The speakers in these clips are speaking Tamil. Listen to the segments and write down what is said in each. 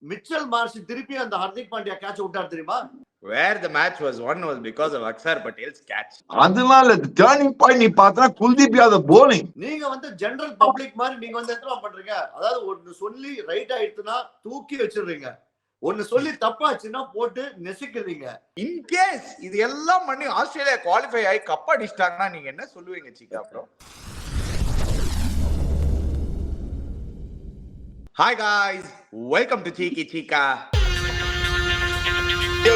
மிச்சல் மார்ஷ் திருப்பி அந்த ஹர்திக் பாண்டியா கேட்ச் விட்டார் தெரியுமா? Where the match was won was because of Akshar Patel's catch. அதனால டர்னிங் பாயிண்ட் நீ பார்த்தா குல்தீப் யாதவ் bowling. நீங்க வந்து ஜெனரல் பப்ளிக் மாதிரி நீங்க வந்து என்ன பண்றீங்க? அதாவது ஒன்னு சொல்லி ரைட் ஆயிடுச்சுன்னா தூக்கி வச்சிடுறீங்க, ஒன்னு சொல்லி தப்பாச்சுன்னா போட்டு நெசிக்கிறீங்க. இன் கேஸ் இது எல்லாம் பண்ணி ஆஸ்திரேலியா குவாலிஃபை ஆகி கப் அடிச்சிட்டாங்கன்னா நீங்க என்ன சொல்லுவீங்க சீக்கா bro? Hi guys, welcome to Cheeky Chika. Yo,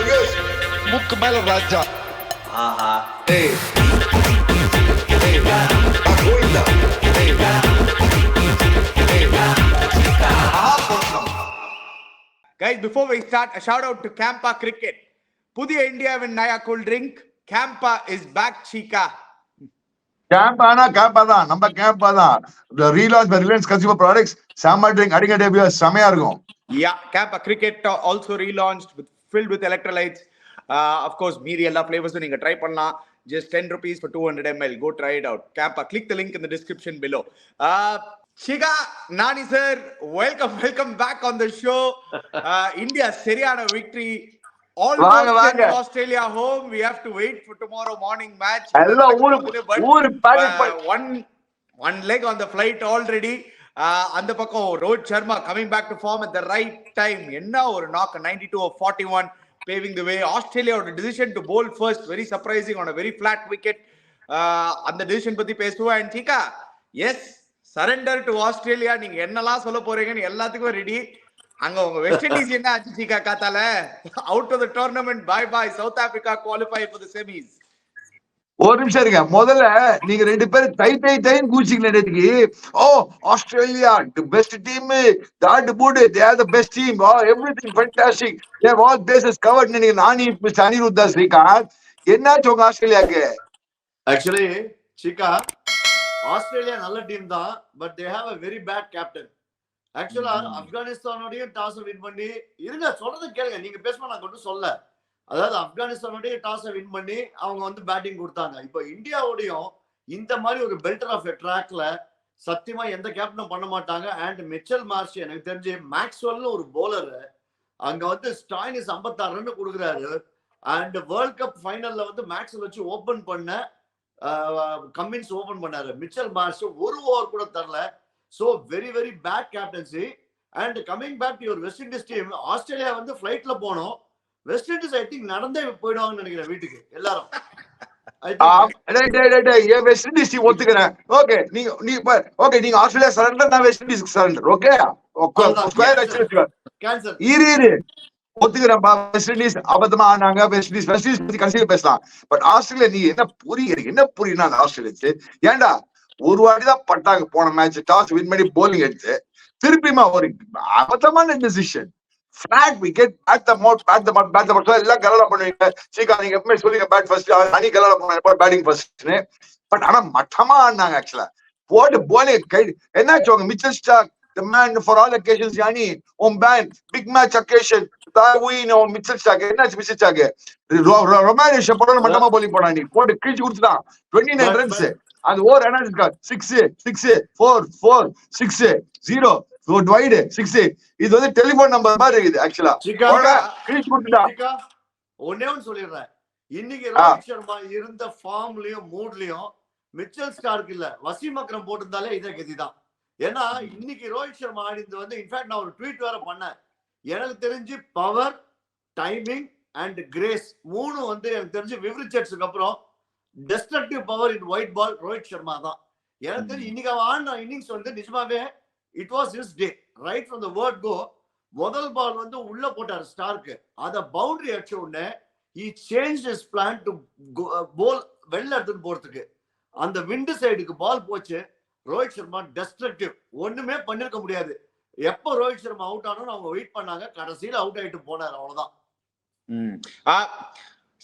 Mukk Mela Raja. Aha. Hey. Hey. Agoida. Hey. Hey. Guys, before we start, a shout out to Campa Cricket. Pudiya India win Naya Cool Drink. Campa is back, Chika. கேம்பானா கேம்பா தான், நம்ம கேம்பா தான். The relaunch by Reliance Consumer Products, summer drink அடிங்க டேபியூ செமையா இருக்கும். Yeah, Campa Cricket also relaunched filled with electrolytes. Of course, media எல்லா flavors நீங்க ட்ரை பண்ணலாம். Just 10 rupees for 200 ml. Go try it out. Campa, click the link in the description below. Shiga, Nani sir, welcome back on the show. India சரியான victory. Almost Australia home. We have to wait for tomorrow morning match. One leg on the flight already. அந்த பக்கம் Rohit Sharma coming back to form at the right time. என்ன ஒரு knock, 92 of 41, paving the way. Australia oda decision to bowl first, very surprising on a very flat wicket. அந்த decision பத்தி பேசுவோம். And Chika, yes, surrender to Australia. நீங்க என்னலாம் சொல்ல போறீங்கன்னு எல்லாத்துக்கும் ரெடி. அங்க உங்க வெஸ்ட் இண்டீஸ் என்ன ஆச்சு சீக்கா காத்தால? Out of the tournament, bye bye. South Africa qualify for the semis. ஒரு நிமிஷம் இருங்க, முதல்ல நீங்க ரெண்டு பேரும் தைன்னு கூச்சிக்கல நேத்துக்கு. Oh Australia the best team, that good, they are the best team, everything fantastic, they have all bases covered. நீங்க நானி அனிருத்தா ஸ்ரீகாந்த் என்னாச்சு உங்க ஆஸ்திரேலியாக்கு? ஆக்சுவலி சீக்கா, ஆஸ்திரேலியா நல்ல டீம் தான், but they have a very bad captain. ஆக்சுவலா ஆப்கானிஸ்தானோடய டாஸ் வின் பண்ணி, இருங்க சொல்றது கேளுங்க, நீங்க பேசமா நான் கொண்டு சொல்ல. அதாவது ஆப்கானிஸ்தானோடய டாஸ் வின் பண்ணி அவங்க வந்து பேட்டிங் கொடுத்தாங்க. இப்போ இந்தியாவோடையும் இந்த மாதிரி ஒரு பெல்டர் ஆஃப் ட்ராக்ல சத்தியமா எந்த கேப்டனும் பண்ண மாட்டாங்க. அண்ட் மிச்சல் மார்ஷ் எனக்கு தெரிஞ்சு மேக்ஸ்வெல்னு ஒரு போலர் அங்க வந்து ஸ்டாயினிஸ் 56 ரன் கொடுக்குறாரு. அண்ட் வேர்ல்ட் கப் ஃபைனல்ல வந்து மேக்ஸ்வெல் வச்சு ஓபன் பண்ண கம்மின்ஸ் ஓபன் பண்ணாரு. மிச்சல் மார்ஷ் ஒரு ஓவர் கூட தரல. So very very bad captaincy. And coming back to your West Indies team, Australia வந்து ஃளைட்ல போனோம். வெஸ்ட் இண்டீஸ் ஐ திங்க் நடந்தே போய்டுவாங்கன்னு நினைக்கிறேன் வீட்டுக்கு எல்லாரும். வெஸ்ட் இண்டீஸ் ஒத்துக்கிறேன். ஓகே நீங்க ஆஸ்திரேலியா சரண்டர், நான் வெஸ்ட் இண்டீஸ்க்கு சரண்டர். ஓகே இரு ஒத்துக்கிறேன். வெஸ்ட் இண்டீஸ் அபத்தமா ஆனாங்க. வெஸ்ட் இண்டீஸ் பத்தி கடைசியில் பேசலாம். பட் ஆஸ்திரேலியா நீ என்ன புரியுனா அந்த ஆஸ்திரேலியன்ஸ் ஏன்டா ஒரு வாட்டி தான் பட்டாங்க போன மேட்ச், டாஸ் வின் பண்ணி போலிங் எடுத்து திருப்பிமா ஒரு அபத்தமான decision, flat wicket, bat the ball எல்லாம் கலவரம் பண்ணுவீங்க. சீக்கா நீங்க எப்பவுமே சொல்லுங்க பேட் ஃபர்ஸ்ட், அணி கலவரம் பண்ணுவாங்க பேட்டிங் ஃபர்ஸ்ட்னு. பட் ஆனா மட்டமா ஆனாங்க ஆக்சுவலா. போட்டு போலிங் கை என்னாச்சு உங்க Mitchell Stark, the man for all occasions, yani on ban big match occasion that win on Mitchell Stark என்னாச்சு? மிச்சல் ஸ்டார்க் ரொமானியஸ் போட மட்டமா போலிங் போடா, நீ போட்டு கிழிச்சு கொடுத்துட்டான் 29 ரன்ஸ். அது ஓவர் என்ன 6 4 4 6 0 வைடு 6. இது வந்து டெலிபோன் நம்பர் மாதிரி இருக்குது ஆக்சுவலா. கிழிச்சு கொடுத்துட்டா. ஒன்னே ஒன்னு சொல்லிடுறேன், இன்னைக்கு ரோஹித் சர்மா இருந்த ஃபார்ம்லயும் மூட்லயும் மிச்சல் ஸ்டார்க் இல்ல வசீம் அக்ரம் போட்டிருந்தாலே இதே கதி தான். ஏன்னா இன்னைக்கு ரோஹித் சர்மா ஆடிந்து வந்து இன்ஃபேக்ட் நான் ஒரு ட்வீட் வேற பண்ணேன். எனக்கு தெரிஞ்சு பவர், டைமிங் அண்ட் கிரேஸ் மூணு வந்து எனக்கு தெரிஞ்சு விவ்ரிச்சர்ட்ஸ்க்கு அப்புறம் destructive power in white ball Rohit Sharma தான். எனக்கு தெரிஞ்சு இன்னைக்கு அவன் ஆடின இன்னிங்ஸ் வந்து நிஜமாவே it was his day right from the word go. முதல் பால் வந்து உள்ள போட்டார் ஸ்டார்க்கு, அத பவுண்டரி அடிச்ச உடனே he changed his plan to போல் வெளில எடுத்துட்டு போறதுக்கு. அந்த விண்டு சைடுக்கு பால் போச்சு. ரோஹித் சர்மா டெஸ்ட்ரக்டிவ், ஒண்ணுமே பண்ணிருக்க முடியாது. எப்போ ரோஹித் சர்மா அவுட் ஆனோன்னு அவங்க வெயிட் பண்ணாங்க, கடைசியில அவுட் ஆயிட்டு போனார், அவ்வளவுதான்.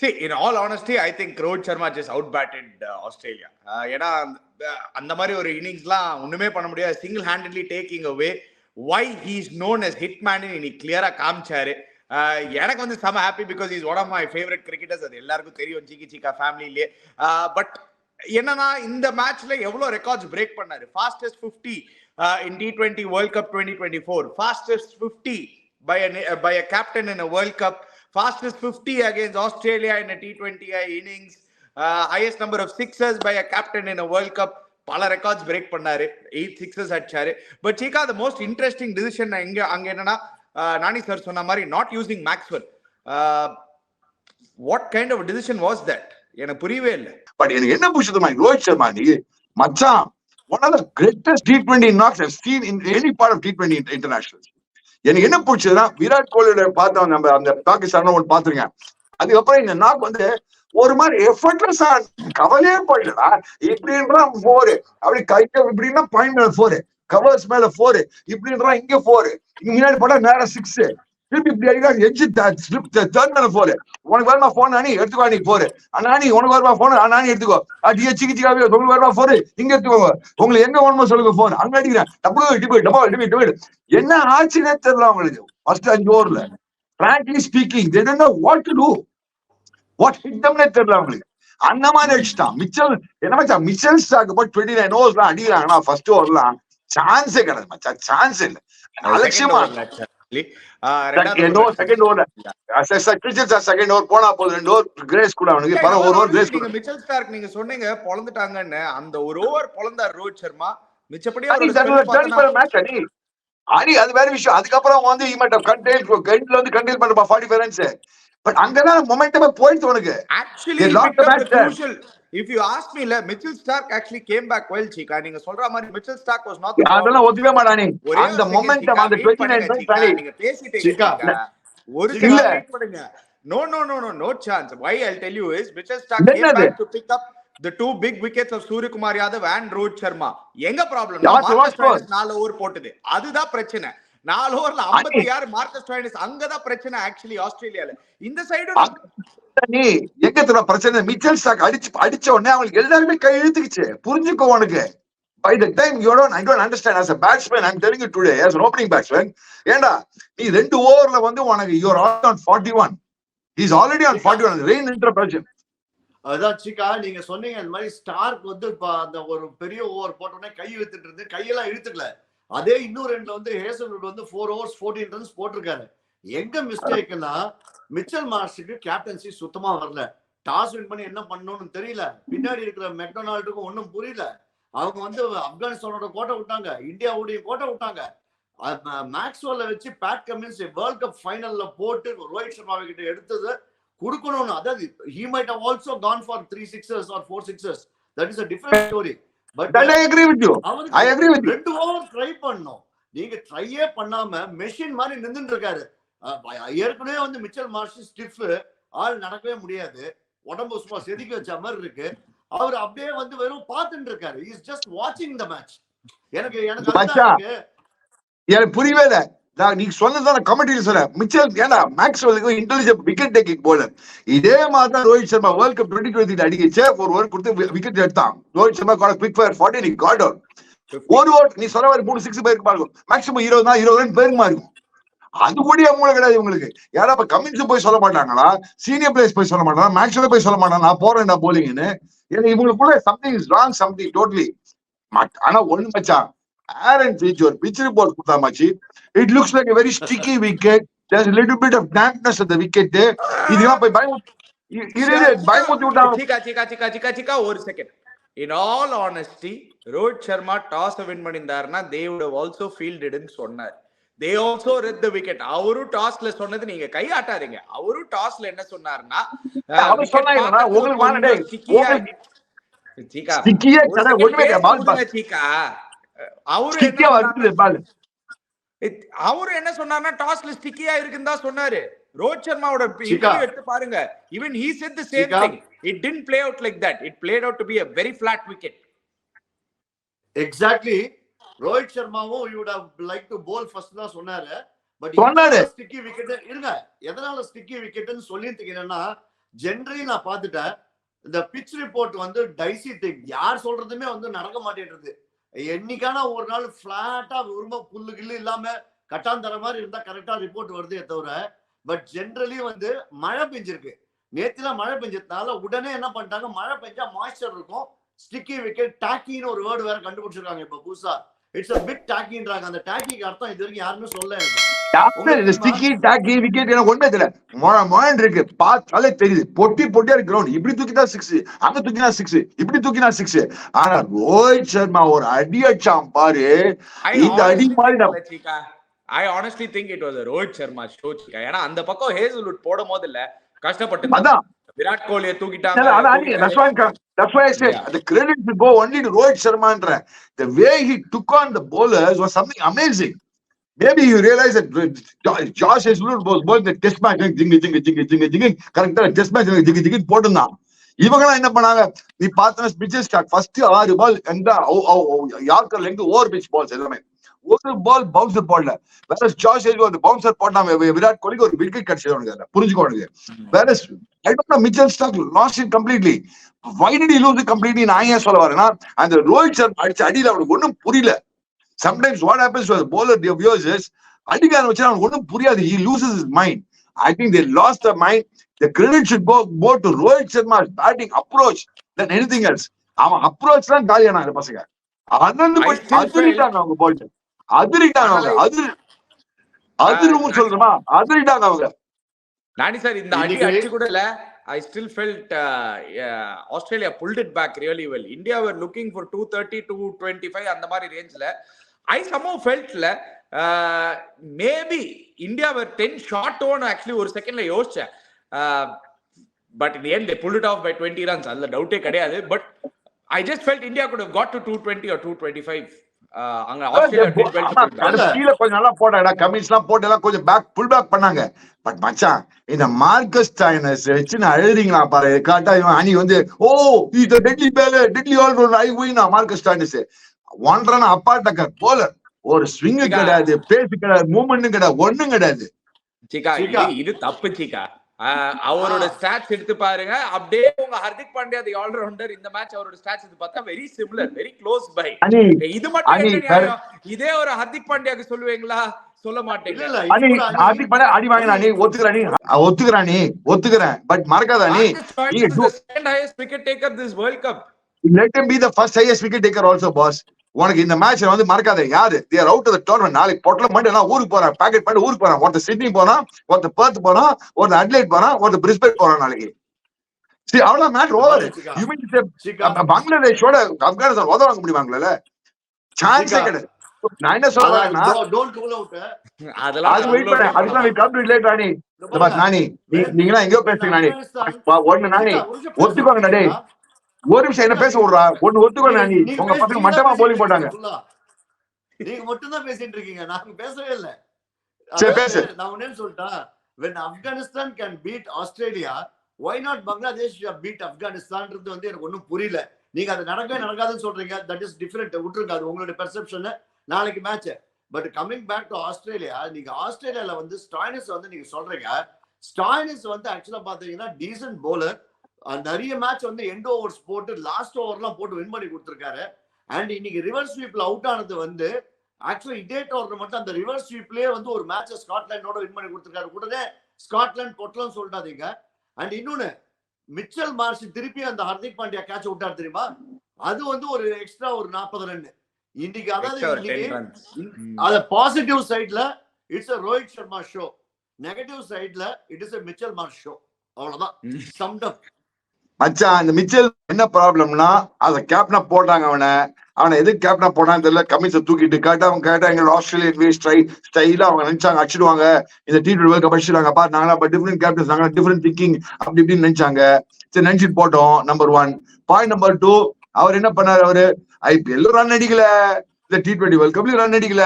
See, in all honesty, I think Rohit Sharma just outbatted Australia. ஏன்னா அந்த மாதிரி ஒரு இன்னிங்ஸ்லாம் ஒண்ணுமே பண்ண முடியாது. Single handedly taking away why he is known as hitman ni clear-ஆ காமிச்சாரு. எனக்கு வந்து செம happy because is one of my favourite cricketers. அது எல்லாருக்கும் தெரியும் சிக்கி சிக்கா ஃபேமிலியிலே. பட் என்னன்னா இந்த மேட்ச்ல எவ்வளவு ரெக்கார்ட்ஸ் பிரேக் பண்ணாரு. Fastest 50 in T20 World Cup 2024, fastest 50 by a captain in a World Cup, fastest 50 against Australia in a T20I innings, highest number of sixes by a captain in a World Cup. பல ரெக்கார்ட்ஸ் பிரேக் பண்ணாரு, 8 சிக்ஸஸ் அடிச்சாரு. But Cheeka the most interesting decision அங்க என்னன்னா நானி சார் சொன்ன மாதிரி not using Maxwell. What kind of a decision was that? எனக்கு புரியவே இல்லை. பட் எனக்கு என்ன புரியுதுமா, ரோஹித் சர்மா நீ மச்சான் one of the greatest T20 knocks I've seen in any part of T20 internationals. எனக்கு என்ன பிடிச்சதுன்னா விராட் கோலியோட பார்த்தோம் நம்ம அந்த பாகிஸ்தான் ஒன்று பாத்துருக்கேன். அதுக்கப்புறம் இந்த நாக் வந்து ஒரு மாதிரி எஃபர்ட்லெஸ்ஸா கவலையே போயிடா, இப்படின்றா 4 அப்படி கைக்க இப்படின்னா பாயிண்ட் மேல 4 கவர்ஸ் மேல 4 இப்படின்றா இங்க 4 இங்க முன்னாடி போட்டா நேரா 6 திருப்பி இப்படி அடிக்கா எட்ஜ் ஸ்லிப் தேர்ட் மேல 4 உனக்கு வரமா போன் நானி எடுத்துக்கோ நீ 4 நானி உனக்கு வரமா போன் நானி எடுத்துக்கோ அடியே சிக்கிச்சிக்காவே உங்களுக்கு வரமா 4 இங்க எடுத்துக்கோங்க உங்களுக்கு எங்க வேணுமோ சொல்லுங்க போன் அங்க அடிக்கிறேன் டபுள் என்ன ஆச்சுன்னே தெரியல அவங்களுக்கு ஃபர்ஸ்ட் 5 ஓவர்ல. frankly speaking they don't know what to do, what hit them தெரியல அவங்களுக்கு. அந்த மாதிரி அடிச்சுட்டான் மிச்சல். என்ன மச்சான் மிச்சல் ஸ்டார்க் போய் 29 ஓவர்ஸ்லாம் அடிக்கிறாங்கன்னா ஃபர்ஸ்ட் ஓவர்லாம் சான்ஸே கிடையாது மச்சான், சான்ஸ் இல்ல. அலட்சியமா செகண்ட் ஓவர் செகண்ட் ஓவர் போனா போது 2 ஓவர் கிரேஸ் கூட அவனுக்கு பல ஓவர் கிரேஸ் கூட. மிச்சல் ஸ்டார்க் நீங்க சொன்னீங்க பொளந்துட்டாங்கன்னு, அந்த ஒரு ஓவர் பொளந்தார் ரோஹித் சர்மா. மிச்சப்படி அடி அது வேற விஷயம். அதுக்கப்புறம் வந்து கண்டெயில் பண்றப்பா 45 ரன்ஸ். பட் அங்கதான் மொமெண்டமே போயிடுச்சு உனக்கு. Actually, if you ask me, Mitchell Stark actually came back well, Chika. நீங்க சொல்ற மாதிரி Mitchell Stark was not. அதெல்லாம் ஒத்துக்க மாட்டானே. அந்த மொமெண்டம் அந்த 29 ரன்ஸ் நீங்க பேசிட்டீங்க Chika. ஒரு செகண்ட் வெயிட் பண்ணுங்க. No chance. Why I'll tell you is Mitchell Stark came back to pick up the 2 big wickets of Surya Kumar Yadav and Rohit Sharma. எங்க ப்ராப்ளம்? மார்க்கஸ் ஸ்டோயினிஸ் 4 ஓவர் போட்டது. அதுதான் பிரச்சனை. 4 ஓவர்ல 56 மார்க்கஸ் ஸ்டோயினிஸ், அங்கதான் பிரச்சனை ஆக்சுவலி ஆஸ்திரேலியால. இந்த சைடு நீ எங்க தர பிரச்சனை மிச்சல் ஸ்டார்க் அடிச்ச உடனே அவங்களுக்கு எல்லாருமே கை இழுத்துக்கிச்சு. புரிஞ்சுக்கோ உனக்கு. By the time I don't understand as a batsman, I'm telling you today as an opening batsman, ஏண்டா நீ 2 ஓவர்ல வந்து உனக்கு you are on 41. He's already on 41. Rain interruption. அதான் சிக்கா நீங்க சொன்னீங்க அந்த மாதிரி ஸ்டார்க் வந்து அந்த ஒரு பெரிய ஓவர் போட்டோன்னே கை இழுத்துட்டு இருந்து கையெல்லாம் இழுத்துக்கல. அதே இன்னொரு ரெண்டுல வந்து ஹேசல்வுட் வந்து 4 overs 14 runs போட்டிருக்காரு. எங்க மிஸ்டேக்னா மிச்சல் மார்ஷுக்கு கேப்டன்சி சுத்தமா வரல. டாஸ் வின் பண்ணி என்ன பண்ணணும்னு தெரியல. பின்னாடி இருக்கிற மெக்டொனால்டுக்கும் ஒன்னும் புரியல. அவங்க வந்து ஆப்கானிஸ்தானோட கோட்டை விட்டாங்க, இந்தியாவுடைய கோட்டை விட்டாங்க. மேக்ஸ்வெல்ல வச்சு பேட் கமின்ஸ் வேர்ல்ட் கப் ஃபைனல்ல போட்டு ரோஹித் சர்மா கிட்ட எடுத்தது கொடுக்கணும்னு. அதாவது he might have also gone for 3 sixes or 4 sixes. That is a different story. But I agree with you. I agree with you. 2 over try பண்ணோம். நீங்க ட்ரையே பண்ணாம மெஷின் மாதிரி நின்னுட்டு இருக்காரு. ஏற்கனவே வந்து மிச்சல் மார்ஷ் ஸ்டிஃப், ஆள் நடக்கவே முடியாது, உடம்பு சும்மா செதுக்கி வச்ச மாதிரி இருக்கு. அவர் அப்படியே வந்து வெறும் பார்த்துட்டு இருக்காரு. he is just watching the match. எனக்கு புரியவே இல்லை. நீ சொன்னதான கமெண்ட்ரியில சொல்ல மிச்சல் ஏன்னா மேக்ஸ்வெலுக்கு இன்டெலிஜென்ட் விக்கெட் டேக்கிங் போலர். இதே மாதிரி தான் ரோஹித் சர்மா வேர்ல்ட் கப் 2020 அடிக்கச்சே ஒரு ஓவர் கொடுத்து விக்கெட் எடுத்தான். Rohit Sharma quick fire 40 caught out. ஒரு ஓவர் நீ சொல்ல மாதிரி 3 6 பேருக்கு பாருங்க, மேக்ஸிமம் 20 ரன் பேருமா இருக்கும். அது கூட மூளை கிடையாது இவங்களுக்கு. யாரா இப்ப கமின்ஸ் போய் சொல்ல மாட்டாங்களா, சீனியர் பிளேயர்ஸ் போய் சொல்ல மாட்டாங்க, மேக்ஸ்வெல் போய் சொல்ல மாட்டாங்க நான் போறேன்டா போலிங்னு. இவங்களுக்குள்ள something is wrong, something totally. ஆனா ஒண்ணு மச்சான், Aaron Finch ஒரு pitch report கொடுத்தாமாச்சு. It looks like a very sticky wicket. There's a little bit of dampness at the wicket. இதெல்லாம் போய் பயமுத்தி விட்டாங்க. சிக்கா ஒரு second. In all honesty, Rohit Sharma toss win பண்ணிருந்தாருன்னா they would have also fielded ன்னு சொன்னார். They also read the wicket. அவரு டாஸ்ல சொன்னது நீங்க கை ஆட்டாதீங்க. அவரு டாஸ்ல என்ன சொன்னாருன்னா அவர் சொன்னாங்க உங்களுக்கு வாடே சிக்கா ஒண்ணுமே பால் சிக்கா அவரு என்ன சொன்னார்னா டாஸ்ல ஸ்டிக்கியா இருக்குன்னு தான் சொன்னாரு. ரோஹித் சர்மாவோட இன்டர்வியூ எடுத்து பாருங்க. even he said the same thing. It didn't play out like that. It played out to be a very flat wicket. Exactly. Rohit சர்மாவும் you would have liked to bowl first தான் சொன்னாரு. பட் ஸ்டிக்கி விக்கெட் இருங்க. எதனால ஸ்டிக்கி விக்கெட்னு சொல்லிட்டீங்கன்னா ஜெனரலி நான் பார்த்துட்டேன். இந்த பிட்ச் ரிப்போர்ட் வந்து டைசி திங். யார் சொல்றதுமே வந்து நடக்க மாட்டேன்றது. என்னைக்கான ஒரு நாள் பிளாட்டா ரொம்ப புல்லு கில்லு இல்லாம கட்டாந்தர மாதிரி இருந்தா கரெக்டா ரிப்போர்ட் வருதே தவிர, பட் ஜெனரலி வந்து மழை பெஞ்சிருக்கு. நேத்துலாம் மழை பெஞ்சதுனால உடனே என்ன பண்ணிட்டாங்க, மழை பெஞ்சா மாய்ஸ்சர் இருக்கும், ஸ்டிக்கி விக்கெட் டாக்கின்னு ஒரு வேர்டு வேற கண்டுபிடிச்சிருக்காங்க இப்ப புதுசா. It's a bit டாக்கின்றாங்க. அந்த டாக்கிக்கு அர்த்தம் இது வரைக்கும் யாருமே சொல்ல. ஸ்டிக்கி டாக்கி விக்கெட் எனக்கு ஒண்ணே தெரியல. மொழன் இருக்கு பார்த்தாலே தெரியுது. பொட்டியா இருக்கு கிரவுண்ட். இப்படி தூக்கினா 6, அங்க தூக்கினா 6, இப்படி தூக்கினா 6. ஆனா ரோஹித் சர்மா ஒரு அடி அடிச்சான் பாரு. இந்த அடி மாதிரி I honestly think it was a Rohit Sharma show, Chika. ஏன்னா அந்த பக்கம் ஹேசல்வுட் போடும் போது இல்ல கஷ்டப்பட்டு அதான் விராட் கோலியை தூக்கிட்டாங்க. That's why I said the credit will go only to Rohit Sharma. The way he took on the bowlers was something amazing. Maybe you realize that Josh Hazlewood was bowling the test match correct test match jiggy போட்டுதான். இவங்கலாம் என்ன பண்ணாங்க நீ பார்த்தா பிச்சர் ஸ்டார்ட் ஃபர்ஸ்ட் 6 பால் எந்த யார்க்கர்ல இருந்து ஓவர் பிச் பால்ஸ் எல்லாமே ஒரு பால் பவுன்சர் போடல. வேற ஜாஷ் ஹேஸ்வுட் அந்த பவுன்சர் போட்டாம விராட் கோலிக்கு ஒரு விக்கெட் கிடைச்சது அவனுக்கு. புரிஞ்சுக்கோங்க. வேற I don't know Mitchell Stark lost it completely. Why did he lose it completely? நான் ஏன் சொல்ல வரேன்னா அந்த ரோஹித் சர்மா அடிச்ச அடியில அவனுக்கு ஒன்றும் புரியல. Sometimes what happens to the bowler viewers is அடிக்கார வச்சு அவனுக்கு ஒன்றும் புரியாது. He loses his mind. I think they lost their mind. The credit should go more to Rohit Sharma's batting approach than anything else. அவன் அப்ரோச் தான் காலியானாங்க பசங்க. அதிரிட்டாங்க அவங்க போயிட்டு அதிரிட்டாங்க அவங்க அதிரும் சொல்றமா அதிரிட்டாங்க அவங்க. நானி சார் இந்த அடி அடிச்சு கூட இல்ல. I still felt Australia pulled it back really well. India were looking for 230 to 225 அந்த மாதிரி ரேஞ்ச்ல. I somehow felt maybe India were 10 short on actually ஒரு செகண்ட்ல யோசிச்சேன். But in the end they pulled it off by 20 runs. அதுல டவுட்டே கிடையாது. But I just felt India could have got to 220 or 225. அங்க ஆஸ்திரேலியா கீழ கொஞ்சம் நல்லா போட்டாங்க. கமிஷன்லாம் போட்டு எல்லாம் கொஞ்சம் புல் பேக் பண்ணாங்க. பட் மச்சான் இந்த மார்க்கஸ் ஸ்டாய்னஸ் வச்சு நான் எழுதுறீங்களா பாரு காட்டா இவன் அணி வந்து இது டெட்லி பேல டெட்லி ஆல்ரவுண்டர் ஐ வின் மார்க்கஸ் ஸ்டாய்னஸ் 1 ரன் அப்பா டக்கர் போலர். ஒரு ஸ்விங் கிடையாது, பேஸ் கிடையாது, மூவ்மெண்ட் கிடையாது, ஒண்ணும் கிடையாது. சிக்கா இது தப்பு சிக்கா. அவரோட ஸ்டாட்ஸ் எடுத்து பாருங்க. அப்படியே உங்க ஹர்திக் பாண்டியா தி ஆல்ரவுண்டர் இந்த மேட்ச் அவரோட ஸ்டாட்ஸ் எடுத்து பார்த்தா very similar, very close by. இது மட்டும் இதே ஒரு ஹர்திக் பாண்டியாக்கு சொல்லுவீங்களா? சொல்ல மாட்டீங்க. ஹர்திக் பாண்டியா அடி வாங்கினா நீ ஒத்துக்கறேன் பட் மறக்காத நீ second highest wicket taker this world cup. Let him be the first highest wicket taker also boss. உனக்கு இந்த மேட்ச் வந்து மறக்காத யாரு they are out of the tournament. நாளைக்கு பொட்டல மட்டும் எல்லாம் ஊருக்கு போறான், பாக்கெட் பண்ணி ஊருக்கு போறான். ஒருத்த சிட்னி போனா, ஒருத்த பெர்த் போனா, ஒருத்த அட்லைட் போனா, ஒருத்த பிரிஸ்பேன் போறான் நாளைக்கு. சரி அவ்வளவு match over. You mean to say பங்களாதேஷோட ஆப்கானிஸ்தான் உதவ வாங்க முடியுமாங்களே? சான்ஸே கிடையாது. நான் என்ன சொல்றேன்னா டோன்ட் ரூல் அவுட். அதெல்லாம் அது வெயிட் பண்ணு. அதுதான் we come to it later Nani. But Nani நீங்கலாம் எங்கயோ பேசுறீங்க நானி. ஒண்ணு நானி ஒத்துக்கோங்க டேய். ஒரு நிமிஷம் என்ன பேச விடுறா. ஒண்ணு ஒத்துக்கோங்க நானி. உங்க பசங்க மட்டமா போலிங் போட்டாங்க. நீங்க மட்டும் தான் பேசிட்டு இருக்கீங்க, நாங்க பேசவே இல்ல. சரி பேசு. நான் ஒண்ணே சொல்லிட்டேன். when Afghanistan can beat Australia, why not Bangladesh beat Afghanistan ன்றது வந்து எனக்கு ஒண்ணும் புரியல. நீங்க அது நடக்காதுன்னு சொல்றீங்க. That is different. விட்டுருங்க, அது உங்களுடைய பெர்செப்ஷன். நாளைக்கு match. But coming back to Australia, நீங்க ஆஸ்திரேலியால வந்து ஸ்டாய்னிஸ் வந்து நீங்க சொல்றீங்க. ஸ்டாய்னிஸ் வந்து ஆக்சுவலா பாத்தீங்கன்னா டீசன்ட் பவுலர். நிறைய மேட்ச் வந்து எண்ட் ஓவர்ஸ் போட்டு லாஸ்ட் ஓவர்லாம் போட்டு வின் பண்ணி கொடுத்துருக்காரு. அண்ட் இன்னைக்கு ரிவர்ஸ் ஸ்வீப்ல அவுட் ஆனது வந்து ஆக்சுவலா இதே டோர்னமெண்ட் மட்டும் அந்த ரிவர்ஸ் ஸ்வீப்லயே வந்து ஒரு மேட்ச் ஸ்காட்லாண்டோட வின் பண்ணி கொடுத்துருக்காரு. உடனே ஸ்காட்லாந்து பொட்டலாம் சொல்லிட்டாதீங்க. அண்ட் இன்னொன்னு மிச்சல் மார்ஷ் திருப்பி அந்த ஹர்திக் பாண்டியா கேட்ச் விட்டாரு தெரியுமா? அது வந்து ஒரு எக்ஸ்ட்ரா ஒரு 40 ரன் இன்னைக்கு. அதாவது பாசிட்டிவ் சைட்ல it's a Rohit Sharma show, negative சைட்ல it is a Mitchell Marsh show. அவ்வளவுதான் சம்ட் அப். மச்சான் இந்த மிச்சல் என்ன ப்ராப்ளம்னா அத கேப்டனா போட்டாங்க. அவனை எதுக்கு கேப்டனா போட்டான்னு தெரியல. கமிஷன் தூக்கிட்டு கேட்டா எங்களோட ஆஸ்திரேலியன் வே ஸ்டைலா அவங்க நினைச்சாங்க அடிச்சிடுவாங்க, இந்த T20 வேர்ல்ட் கப் அடிச்சிடுவாங்க. அப்பா நாங்களா டிஃபரெண்ட் கேப்டன்ஸ், நாங்களா டிஃபரெண்ட் திங்கிங் அப்படி இப்படின்னு நினைச்சாங்க. சரி நினைச்சிட்டு போட்டோம். நம்பர் 1. பாயிண்ட் நம்பர் 2, அவர் என்ன பண்ணாரு? அவரு IPL ரன் அடிக்கல, இந்த T20 வேர்ல்ட் கப்லயும் ரன் அடிக்கல.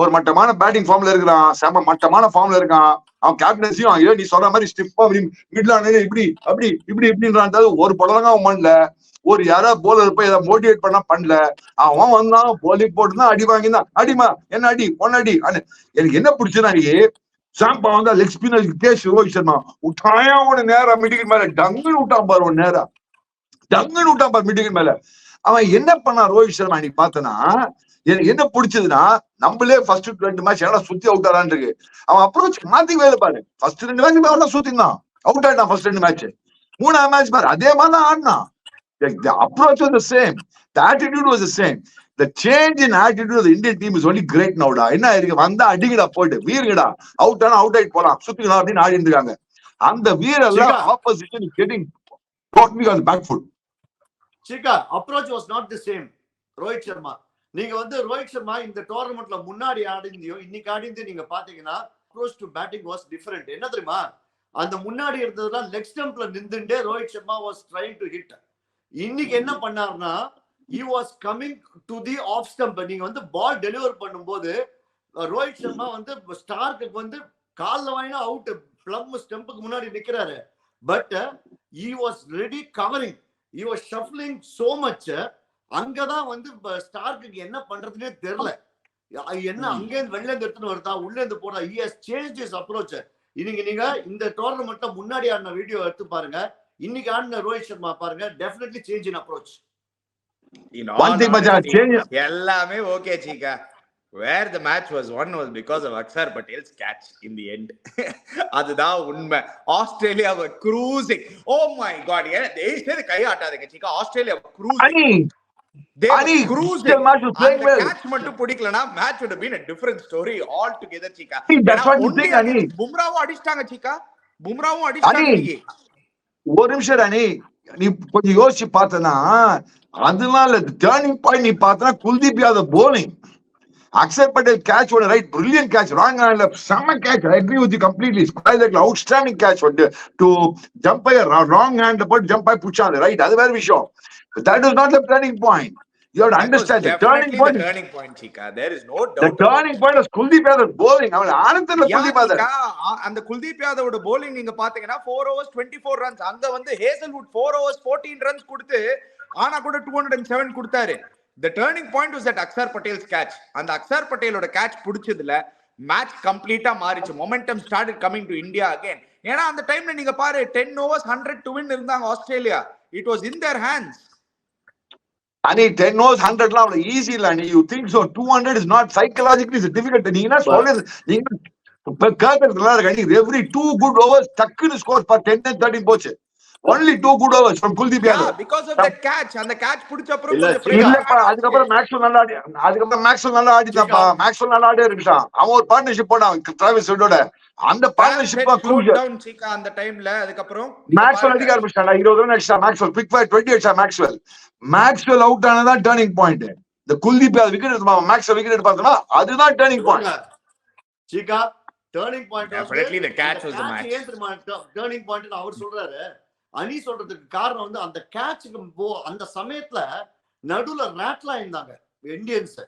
ஒரு மட்டமான பேட்டிங் ஃபார்ம்ல இருக்கிறான், செம மட்டமான ஃபார்ம்ல இருக்கான். அவன் கேப்டன்சியும் ஐயோ நீ சொல்ற மாதிரி ஸ்டிப்பா மிட்ல இப்படி அப்படி இப்படி இப்படின்றான். ஒரு படலங்க அவன் பண்ணல. ஒரு யாராவது போலர் போய் ஏதாவது மோட்டிவேட் பண்ணா பண்ணல. அவன் வந்தான் போலிங் போட்டுதான் அடி வாங்கிதான். அடிமா என்ன அடி ஒன்னு அடி. எனக்கு என்ன பிடிச்சதுன்னா சாம்பா வந்து leg spinner case Rohit Sharma விட்டாயா அவனு நேரா மிடிக்கு மேல டங்குன்னு விட்டான் பாரு. ஒரு நேரா டங்குன்னு விட்டான் பாரு மிடிக்கு மேல. அவன் என்ன பண்ணான் ரோஹித் சர்மா இன்னைக்கு பார்த்தனா எனக்கு என்ன பிடிச்சதுன்னா நம்மளே ஃபர்ஸ்ட் 2 மேட்ச் எல்லாம் சுத்தி அவுட் ஆறான் இருக்கு. அவன் அப்ரோச் மாத்தி வேலை பாரு. ஃபர்ஸ்ட் 2 மேட்ச் அவன் சுத்தினான் அவுட் ஆயிட்டான். ஃபர்ஸ்ட் 2 மேட்ச் 3ஆம் மேட்ச் பாரு அதே மாதிரி தான் ஆடினான். The approach was the same, the attitude was the same. the change in attitude of the Indian team is only great nowடா. என்ன இருக்கு, வந்தா அடிங்கடா போயிட்டு வீருங்கடா, அவுட் ஆனா அவுட் ஆயிட்டு போலாம், சுத்திக்கலாம் அப்படின்னு ஆடிட்டு இருக்காங்க. அந்த வீரெல்லாம் opposition is getting totally on the back foot. Cheeka approach was not the same. Rohit Sharma, நீங்க வந்து ரோஹித் சர்மா இந்த டோர்னமெண்ட்ல முன்னாடி ஆடிந்தியோ இன்னைக்கு ஆடிந்து நீங்க பாத்தீங்கன்னா approach to batting was different. என்ன தெரியுமா, அந்த முன்னாடி இருந்ததுலாம் லெக் ஸ்டம்ப்ல நின்றுட்டே Rohit Sharma was trying to hit. இன்னைக்கு என்ன பண்ணாருன்னா he was coming to the off stump. நீங்க வந்து பால் டெலிவர் பண்ணும்போது ரோஹித் சர்மா வந்து ஸ்டார்க்கு வந்து கால்ல வாங்கினா அவுட், பிளம் ஸ்டம்புக்கு முன்னாடி நிக்கிறாரு. But he was ready covering, he was shuffling so much. அங்கதான் வந்து ஸ்டார்க்கு என்ன பண்றதுன்னே தெரியல. என்ன அங்கே வெளில இருந்து எடுத்துன்னு வருதா உள்ள இருந்து போறா. he has changed his approach. இன்னைக்கு நீங்க இந்த டோர்னமெண்ட்ல முன்னாடி ஆடின வீடியோ எடுத்து பாருங்க, இன்னைக்கு ஆடின ரோஹித் சர்மா பாருங்க, டெஃபினெட்லி சேஞ்ச் இன் அப்ரோச். எல்லாமே okay சீக்கா. Where the match was won was because of Akshar Patel's catch in the end. அதுதான் உண்மை. Australia were cruising. Oh my god, they said கை ஆட்டாதீங்க Cheeka. Australia cruising. They were cruising. அந்த catch மட்டும் பிடிக்கலனா match would have been a different story altogether சீக்கா. பும்ராவும் அடிச்சிட்டாங்க சீக்கா, பும்ராவும் அடிச்சிட்டாங்க. ஒரு நிமிஷம் ராணி, நீ கொஞ்சம் யோசிச்சு பார்த்தனா அதனால டர்னிங் பாயிண்ட் நீ பார்த்தனா Kuldeep Yadav bowling, Akshar Patel catch one right, brilliant catch, wrong hand, summer catch. I agree with you completely. Quite like outstanding catch to jump by a wrong hand, but jump by Puchand, right? That's where we show. But that is not the turning point. You have to understand the turning point. The turning point, Chika. There is no doubt. The turning point was Kuldeep Yadav bowling. I mean, Anandha Kuldeep Yadav. And the Kuldeep Yadav bowling நீங்க பாத்தீங்கன்னா 4 overs 24 runs. அங்க வந்து Hazelwood 4 overs 14 runs கொடுத்து ஆனா கூட 207 கொடுத்தாரு. The turning point was that Akshar Patel's catch. And the Akshar Pateloட catch புடிச்சதுல match கம்ப்ளீட்டா மாறிச்சு. Momentum started coming to India again. ஏன்னா அந்த டைம்ல நீங்க பாரு 10 overs 100 to win இருந்தாங்க Australia. It was in their hands. Ani 10 overs 100 la easy la. You think so? 200 is not psychologically is difficult. நீங்க என்ன சொல்றது, நீங்க கேக்குறதுல every 2 good overs டக்குன்னு ஸ்கோர் for 10 and 13 போச்சு. Only 2 good overs from Kuldeep Yadav. Yeah, because of that catch. And the catch புடிச்ச அப்புறம் இல்லப்பா, அதுக்கப்புறம் மேக்ஸ்வெல் நல்லா ஆடி, அதுக்கப்புறம் மேக்ஸ்வெல் நல்லா ஆடிட்டாப்பா. மேக்ஸ்வெல் நல்லா ஆடி இருக்கான். அவன் ஒரு பார்ட்னர்ஷிப் போடான் டிராவிஸ் ஹெட்டோட. அந்த பார்ட்னர்ஷிப் டவுன் சீக்கா அந்த டைம்ல. அதுக்கப்புறம் மேக்ஸ்வெல் அடிக்க ஆரம்பிச்சான். 20 ரன் அடிச்சா மேக்ஸ்வெல், குவிக் ஃபயர் 20 அடிச்சா மேக்ஸ்வெல். மேக்ஸ்வெல் அவுட் ஆனதான் டர்னிங் பாயிண்ட். இந்த குல்தீப் யாதவ் விக்கெட் எடுத்தா, மேக்ஸ்வெல் விக்கெட் எடுப்பாங்கன்னா அதுதான் turning point. Cheeka turning point definitely the catch was the match. Turning point அவர் சொல்றாரு. அனி சொல்றதுக்கு காரணம் வந்து அந்த கேட்சுக்கு அந்த சமயத்துல நடுவுல ரேட்லா இருந்தாங்க இந்தியன்ஸ்.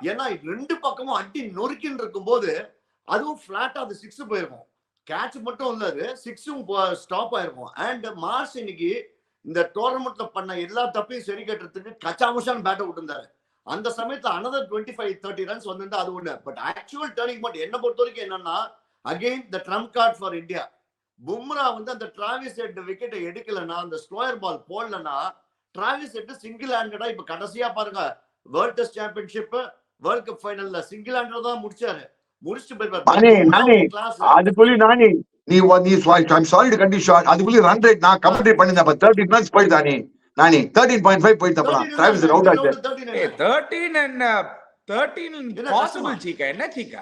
ஏன்னா 2 பக்கமும் அடி நொறுக்கின்னு இருக்கும் போது அதுவும் பிளாட்டா அது 6 போயிருக்கும். கேட்ச் மட்டும் இல்ல, 6ம் ஸ்டாப் ஆயிருக்கும். அண்ட் மார்ஸ் இன்னைக்கு இந்த டோர்னமெண்ட்ல பண்ண எல்லா தப்பையும் சரி கட்டுறதுக்கு கச்சாமுஷான் பேட்டை விட்டுருந்தாரு. அந்த சமயத்துல another 25-30 ரன்ஸ் வந்து அது ஒண்ணு. பட் ஆக்சுவல் டர்னிங் பாயிண்ட் என்ன பொறுத்த வரைக்கும் என்னன்னா, again the Trump card for India. Bumrah வந்து அந்த டிராவிஸ் ஹெட் விக்கெட்டை எடுக்கலன்னா, அந்த ஸ்லோயர் பால் போடலன்னா, டிராவிஸ் ஹெட் சிங்கிள் ஹேண்டடா இப்ப கடைசியா பாருங்க world test championship world cup ஃபைனல்ல சிங்கிள் ஹேண்டட் தான் முடிச்சாரு. முடிச்சிட்டு போயிருப்பாரு. அதுக்குள்ளே நானி நீ I'm sorry to cut you short. அதுக்குள்ளே ரன் ரேட் நான் கமெண்ட்ரி பண்ணிருந்தேன். 13 runs போயிட்டானே நானி 13.5 போயிட்டா. டிராவிஸ் ஹெட் அவுட் ஆச்சு. 13 and 13 possible சீக்கா. என்ன சீக்கா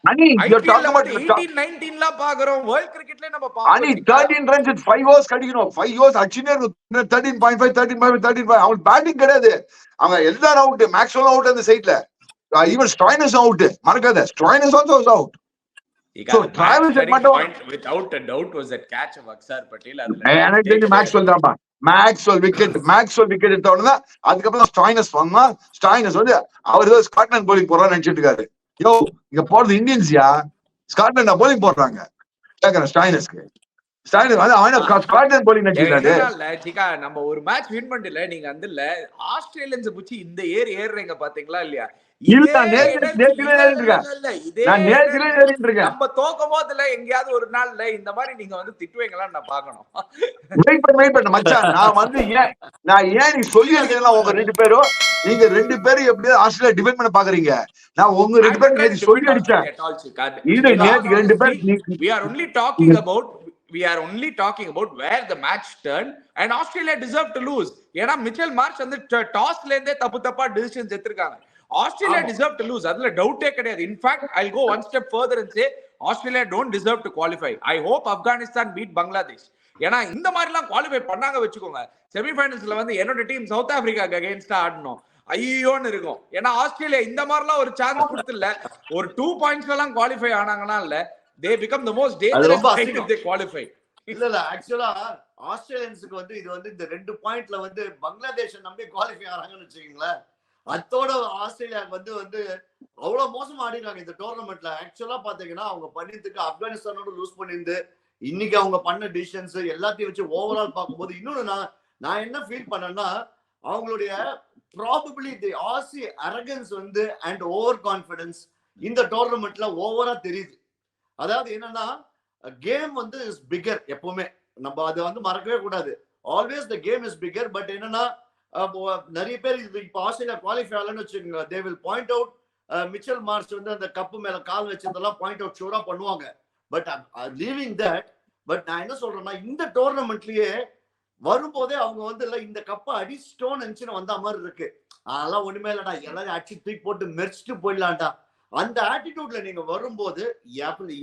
அனி you are talking about 18 19 ல பாக்குறோம். வேர்ல்ட் கிரிக்கெட்ல நம்ம பாக்குறோம். அனி 13 runs at 5 overs கடிக்கணும். 5 overs அச்சினே 13.5 13.5 அவங்க பேட்டிங் கிடையாது. அவங்க எல்லாரும் அவுட். மேக்ஸ்வெல் அவுட் அந்த சைடுல. even Stoinis out. மறக்காத Stoinis also was out. So Travis point without a doubt was that catch of Akshar Patel. அதுல Maxwell தான்ப்பா. Maxwell wicket எடுத்தவன அதுக்கப்புறம் Stoinis வந்தா. Stoinis வந்து அவர் ஏதோ ஸ்காட்லாந்து bowling போறான்னு நினைச்சிட்டு இருக்காரு. யோ இங்க போறது இந்தியன்ஸ்யா, ஸ்காட்லாந்து bowling போடுறாங்க. கேக்குறேன் Stoinisக்கு. Stoinis வந்து அவன ஸ்காட்லாந்து bowling நினைச்சிட்டாரு. சீக்கா நம்ம ஒரு மேட்ச் வின் பண்ணல, நீங்க வந்துல ஆஸ்திரேலியன்ஸ் புச்சி இந்த ஏறுறீங்க பாத்தீங்களா இல்லையா? நம்ம தோக்கும் போதுல எங்கேயாவது ஒரு நாள்ல இந்த மாதிரி நீங்க வந்து திட்டுவீங்களான்னு நான் பாக்கணும். நான் வந்து ஏன் நீ சொல்லி உங்க 2 பேரும் நீங்க 2 பேரும் எப்படி ஆஸ்திரேலியா டிபெண்ட் பண்ண பாக்குறீங்க? நான் உங்க 2 பேரும் சொல்லி அடிச்சேன். இது நேத்து 2 பேர் we are only talking about where the match turned and Australia deserved to lose. ஏனா மிச்சல் மார்ஷ் வந்து டாஸ்ல இருந்தே தப்பா டிசிஷன்ஸ் எடுத்துட்டாங்க. ஆஸ்திரேலியா டிசர்வ் டு லூஸ், அதுல டவுட்டே கிடையாது. In fact I will go one step further and say Australia don't deserve to qualify. I hope Afghanistan beat Bangladesh. ஏன்னா இந்த மாதிரி எல்லாம் குவாலிஃபை பண்ணாங்க வச்சுக்கோங்க, செமிஃபைனல்ஸ்ல வந்து என்னோட டீம் சவுத் ஆப்பிரிக்காக்கு அகைன்ஸ்டா ஆடணும் ஐயோன்னு இருக்கும். ஏன்னா ஆஸ்திரேலியா இந்த மாதிரிலாம் ஒரு சான்ஸ் கொடுத்துல ஒரு 2 பாயிண்ட்ஸ்ல எல்லாம் குவாலிஃபை ஆனாங்கன்னா இல்ல, they become the most dangerous side if they qualify. இல்ல ஆக்சுவலா ஆஸ்திரேலியன்ஸுக்கு வந்து இது வந்து இந்த 2 பாயிண்ட்ல வந்து பங்களாதேஷ் நம்பி குவாலிஃபை ஆறாங்கன்னு வச்சுக்கீங்களேன். அத்தோட ஆஸ்திரேலியா வந்து அவ்வளவு மோசமா ஆடினாங்க இந்த டோர்னமெண்ட்ல. ஆக்சுவலா பாத்தீங்கன்னா அவங்க பண்ணிட்டு ஆப்கானிஸ்தானோட லூஸ் பண்ணிருந்து இன்னைக்கு அவங்க பண்ண டிசிஷன்ஸ் எல்லாத்தையும் வச்சு ஓவரால் பார்க்கும்போது இன்னொன்னு நான் என்ன ஃபீல் பண்ணேன்னா அவங்களுடைய ப்ராபபிலி தி ஆசி அரகன்ஸ் வந்து அண்ட் ஓவர் கான்ஃபிடன்ஸ் இந்த டோர்னமெண்ட்ல ஓவரா தெரியுது. அதாவது என்னன்னா கேம் வந்து இஸ் பிகர். எப்பவுமே நம்ம அதை வந்து மறக்கவே கூடாது. Always the game is bigger. But என்னன்னா நிறைய பேர் இப்போ ஆஸ்திரேலியா குவாலிஃபை ஆகலன்னு வச்சுக்கோங்க, they will point out Mitchell Marsh வந்து அந்த கப்பு மேல கால் வச்சதெல்லாம் பாயிண்ட் அவுட் ஷூரா பண்ணுவாங்க. பட் லீவிங் தட், பட் நான் என்ன சொல்றேன்னா இந்த டோர்னமெண்ட்லயே வரும்போதே அவங்க வந்து இல்ல இந்த கப்பை அடிச்சிட்டோன்னு நினைச்சுன்னு வந்த மாதிரி இருக்கு. அதெல்லாம் ஒண்ணுமே இல்லடா, எல்லாரும் அடிச்சு தூக்கி போட்டு மெரிச்சிட்டு போயிடலாம்டா. அந்த ஆட்டிடியூட்ல நீங்க வரும்போது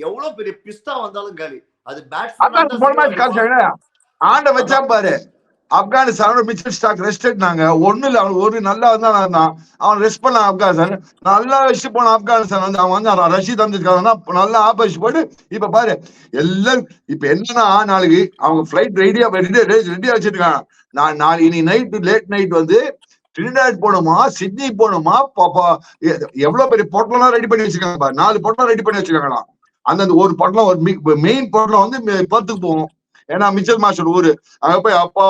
எவ்வளவு பெரிய பிஸ்தா வந்தாலும் காலி. அது பேட்ஸ்மேன் ஆண்ட வச்சா பாரு. ஆப்கானிஸ்தான் மிச்சல் ஸ்டார்க் ரெஸ்ட் எடுத்தாங்க. ஒண்ணு இல்ல, அவன் ஒரு நல்லா இருந்தான், அவன் ரெஸ்ட் பண்ண ஆப்கானிஸ்தான் நல்லா வச்சு போன. ஆப்கானிஸ்தான் வந்து அவன் வந்து ரஷீத் வந்துருக்காங்கன்னா நல்லா ஆப்போசிட் போட்டு இப்ப பாரு எல்லாம். இப்ப என்னன்னா நாளைக்கு அவங்க பிளைட் ரெடியா வச்சிருக்காங்க. நான் இனி நைட் லேட் நைட் வந்து டிரினிடாட் போகணுமா, சிட்னி போகணுமா, எவ்வளவு பெரிய பொட்டலாம் ரெடி பண்ணி வச்சிருக்காங்க. 4 பொட்டலாம் ரெடி பண்ணி வச்சிருக்காங்களா. அந்த ஒரு பொட்டலம் ஒரு மெயின் பொட்டலம் வந்து பத்துக்கு போகும். ஏன்னா மிச்சல் மாஸ்டர் ஊரு அங்க போய் அப்பா